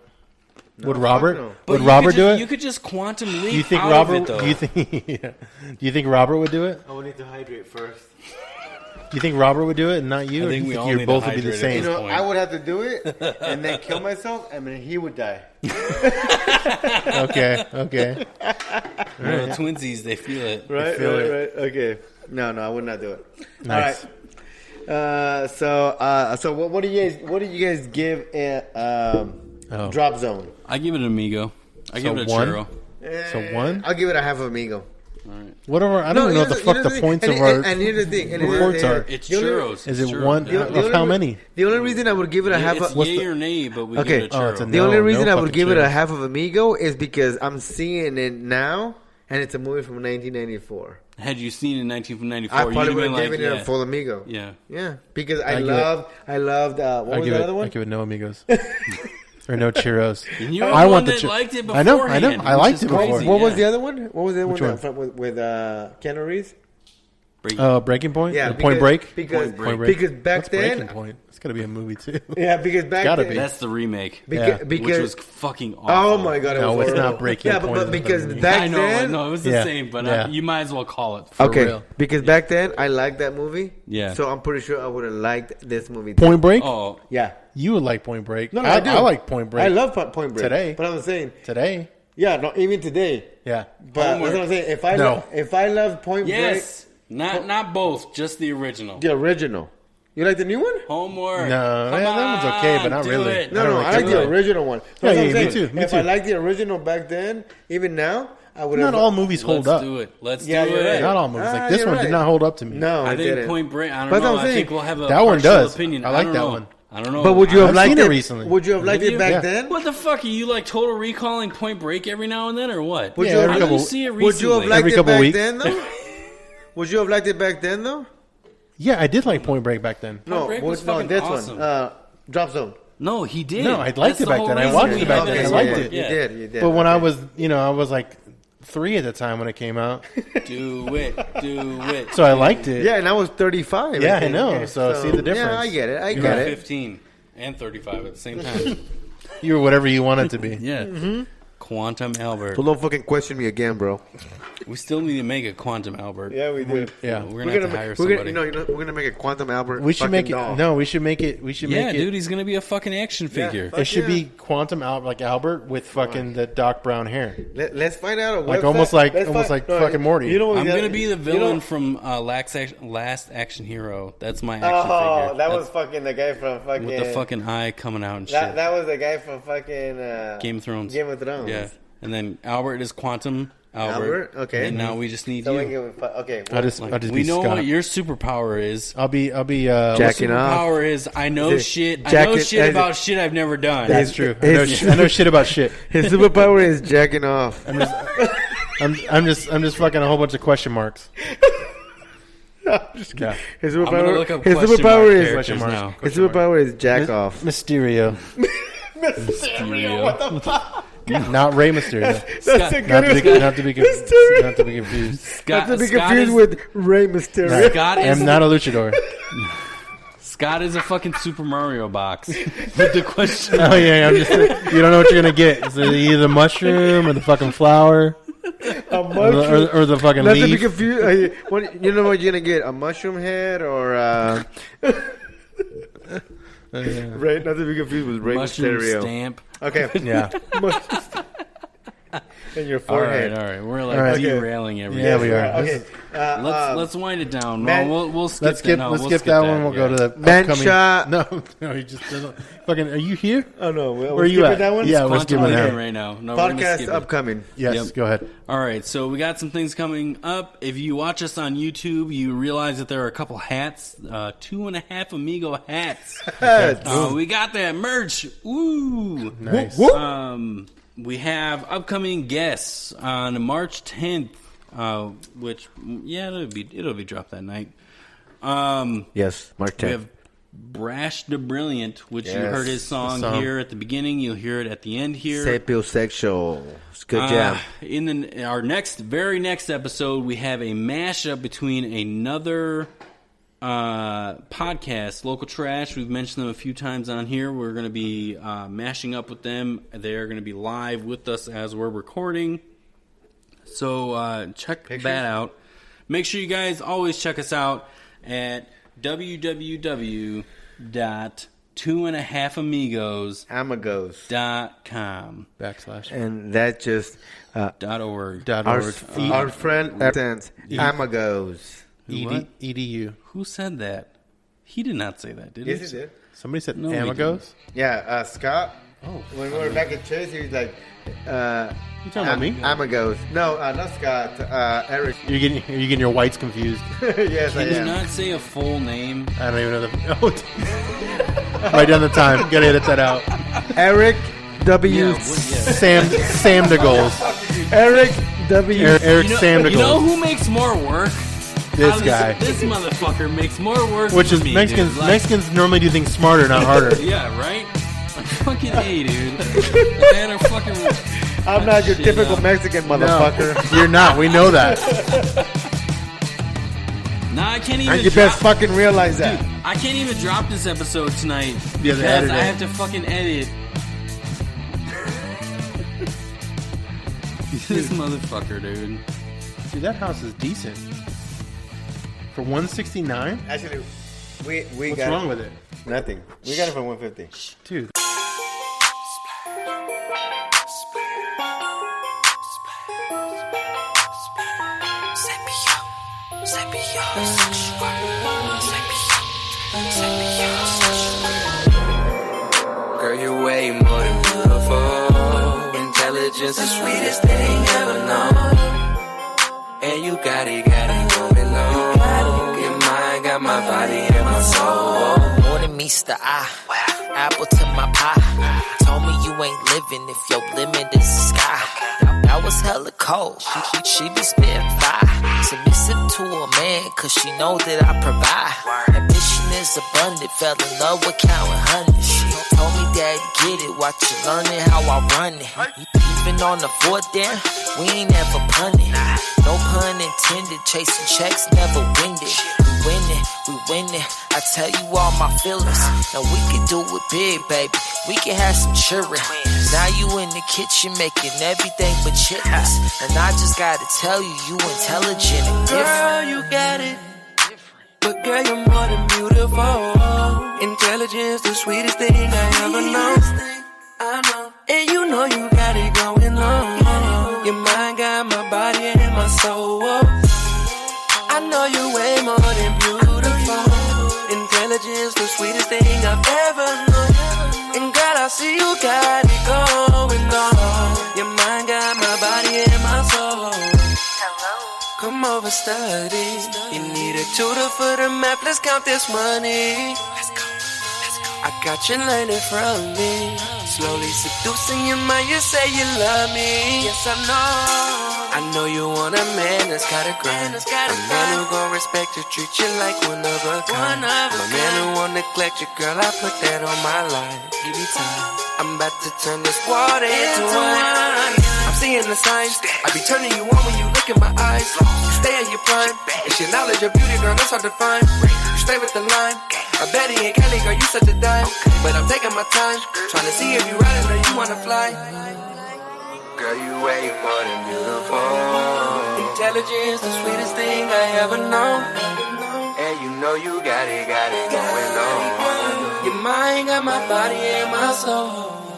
No, Would fuck Robert? no. But Would you Robert could do just- it? You could just quantum leap. Do you think out Robert? Of it, though. Do you think? Yeah. Do you think Robert would do it? do. I would need to hydrate first. Do you think Robert would do it and not you? I Or think do we you all think need you to both would be the hydrate at same? You know, point. I would have to do it and then kill myself, and then he would die. Okay. Okay. Well, the twinsies, they feel it. Right, feel right, it. right. Okay. No, I would not do it. Nice. All right. So what do you guys give a drop zone? I give it an amigo. I give it a one? churro. So one. I'll give it a half amigo. Whatever. I don't even know what the fuck the points of our and here's the thing. And reports are. It's The only- churros. Is It's it churros. one? The Of how many? The only reason I would give it a half It's of yay or nay, but we Okay. give it a Oh, churro. it's a the no, only reason no I would fucking give it a churros. half of amigo is because I'm seeing it now, and it's a movie from 1994. Had you seen it in 1994, I you'd probably have would been have like, given it yeah. a full amigo. Yeah. Yeah, because I I give it- loved. What was the other I one? give it no amigos. Or no churros. And you're the I one want the that chur- liked it I know. beforehand, I which liked is it before. crazy, What was yeah. the other one? What was the other Which one? one? With Keanu Reeves? Breaking Point. Yeah, Or Point Break. Because Point Break. because back What's Breaking then, Point? It's gonna be a movie too. yeah, because back gotta then, be. That's the remake, Yeah. which was fucking awful. oh my god, it No, was it's not horrible. Breaking Yeah, Point, but it's because better than back I know, then, no, it was the Yeah, same, but yeah. you might as well call it. okay, real. because back then I liked that movie. Yeah. So I'm pretty sure I would have liked this movie. Too. Point Break. Oh, Yeah. You would like Point Break. No, I do. I like Point Break. I love Point Break Today. but I'm saying, Today. yeah, no, even today. Yeah. But Homework. that's what I'm saying. If I No. if I love Point yes, not both, just the original. Break, the original. You like the new one? Homework. No, Come that one's okay, but on, not do really. it. No, I don't no, like I like that the one. original one. Yeah, That's what I'm yeah, me saying. too, me If I too. liked the original back then, even now, I would have. Not all movies hold Let's up. do it. Let's Yeah, do you're it. right. Not all movies. Ah, Like this you're one right. did not hold up to me. No, I it think didn't. Point Break. I But don't know. I'm I saying, think we'll have a that one partial does. opinion. I like don't that know. one. I don't know. But would you have I've liked seen it it recently. Would you have liked Have it you? back Yeah. then? What the fuck? Are you like total recalling Point Break every now and then, or what? Would Yeah, you every have, How do you couple- see it recently? would you have liked Every it couple back weeks. then though? Would you have liked it back then though? Yeah, I did like Point Break back then. No, Break was no, fucking this awesome. one. Drop Zone. No, he did. No, I liked That's it the back whole then. I reason watched we it back had then. that. I liked yeah, it. You Yeah. did. You did. But when I Okay. was, I was like 3 at the time when it came out. Do it. So I liked it. Yeah, and I was 35. Yeah, I think. know. So see the difference. Yeah, I get it. I You get were it. 15 and 35 at the same time. You were whatever you wanted to be. Yeah. Mm-hmm. Quantum Albert. Well, don't fucking question me again, bro. We still need to make a Quantum Albert. Yeah, we do. Yeah. We're gonna have to hire somebody. We're gonna make a Quantum Albert. We should fucking make it. doll. No, we should make it. We should Yeah, make it. dude, he's gonna be a fucking action figure. fuck It should yeah. be Quantum Albert, like Albert, with fucking the dark brown hair. Let's find out. Like website. almost like- Let's almost find- like fucking Morty. You know what I'm we gonna got- be the you villain know- from Last Action Hero. That's my action Oh, figure. that was fucking the guy from fucking. with the fucking eye coming out and shit. That was the guy from fucking Game of Thrones. Game of Thrones. Yeah, and then Albert is Quantum Albert. Albert? Okay. And now we just need So we you. can, okay. I just Like, be we know Scott. what your superpower is. I'll be Jacking off. Superpower is I know Is it shit. I jacket- know shit is about it- shit I've never done. That's true. I His- know shit about shit. His superpower is jacking off. I'm just fucking a whole bunch of question marks. Yeah. His I'm gonna look superpower. up His question superpower mark is. characters mark. now. His superpower is jack off. Mysterio. Mysterio. Not Rey Mysterio. That's a good one. Not to be confused. Not to be confused with Rey Mysterio. Scott I'm not a luchador. Scott is a fucking Super Mario box. But the question... Oh, yeah. I'm just, you don't know what you're going to get. It's either the mushroom or the fucking flower. A mushroom. Or the fucking Not leaf. to be confused. You know what you're going to get? A mushroom head or... Right, not to be confused with Rey mushroom Mysterio. stamp. Okay. Yeah. In your forehead. All right. We're right. derailing everything. Yeah, we are. Okay. Let's wind it down. Man- We'll skip Let's skip that one. We'll go to the Mancha. upcoming... No, he just doesn't... Fucking, are you here? Oh, no. Where are you at? That one? Yeah, we're skipping that. right now. No, we're gonna Podcast skip it. upcoming. Yes, Yep. go ahead. All right, so we got some things coming up. If you watch us on YouTube, you realize that there are a couple hats, 2.5 Amigo hats. We got that merch. Ooh, Nice. we have upcoming guests on March 10th, which it'll be dropped that night. Yes, March 10th. We have Brash the Brilliant, which you Yes. heard his song here at the beginning. You'll hear it at the end here. Sapiosexual. It's a good job. In our very next episode, we have a mashup between another podcast, Local Trash. We've mentioned them a few times on here. We're going to be mashing up with them. They're going to be live with us as we're recording. So check that out. Make sure you guys always check us out at www.2.5amigos.com / And that just... .org. Our friend sends Amigos. EDU. Who said that? He did not say that, did he? Yes, he did. Somebody said No, he Amigos? Yeah, Scott. Oh. When we were back at Chase, he was like... You talking about me? Amigos. No, not Scott. Eric. Are you getting your whites confused? Yes, I Can you am. not say a full name? I don't even know the... Right down the time. Gotta edit that out. Eric W. Sam DeGoles. Eric W. Eric Sam DeGoles. You know who makes more work? This guy. This motherfucker makes more work. Which is than me, Mexicans. Dude. Like, Mexicans normally do things smarter, not harder. yeah, right. Like, fucking A, dude. Man, are fucking. I'm not your shit typical up. Mexican motherfucker. No, you're not. We know that. Nah, I can't even. And you best fucking realize that. Dude, I can't even drop this episode tonight Yeah, because they edit I it. have to fucking edit. This motherfucker, dude. Dude, that house is decent. For $169? Actually, we What's got wrong with it? nothing. We got it for $150. Dude. Girl, you're way more than beautiful. Intelligence, the sweetest thing ever known. And you got it going on. Your mind got my body and my soul. More than meets the eye. Apple to my pie. Told me you ain't living if your limit is the sky. That was hella cold. She be spitting fire. Submissive to a man, cause she know that I provide. Ambition is abundant. Fell in love with counting hundreds. She told me, Daddy, get it. Watch you learning how I run it. Even on the fourth down, we ain't ever punted. No pun intended. Chasing checks, never winged it. We winning. I tell you all my feelings. Now we can do it big, baby. We can have some children. Now you in the kitchen making everything but chitlins. And I just gotta tell you, you intelligent and different. Girl, you got it. But girl, you're more than beautiful. Intelligence, the sweetest thing I ever known. I know. And you know you got it going on. Your mind got my body and my soul. I know you're way more than beautiful. Intelligence, the sweetest thing I've ever known. And girl, I see you got it going on. Your mind got my body and my soul. Come over, study. You need a tutor for the math. Let's count this money. I got you learning from me. Slowly seducing your mind. You say you love me. Yes, I know you want a man that's got a grind. A man who gon' respect you, treat you like one of a kind. A man who won't neglect you, girl. I put that on my life. Give me time. I'm about to turn this water into wine. I'm seeing the signs. I be turning you on when you look in my eyes. You stay in your prime. It's your knowledge, your beauty, girl, that's hard to find. You stay with the line. A Betty and Kelly, girl, you such a dime. But I'm taking my time, trying to see if you riding or you wanna fly. Girl, you way more than beautiful. Intelligence, the sweetest thing I ever known. And you know you got it going on. Your mind got my body and my soul.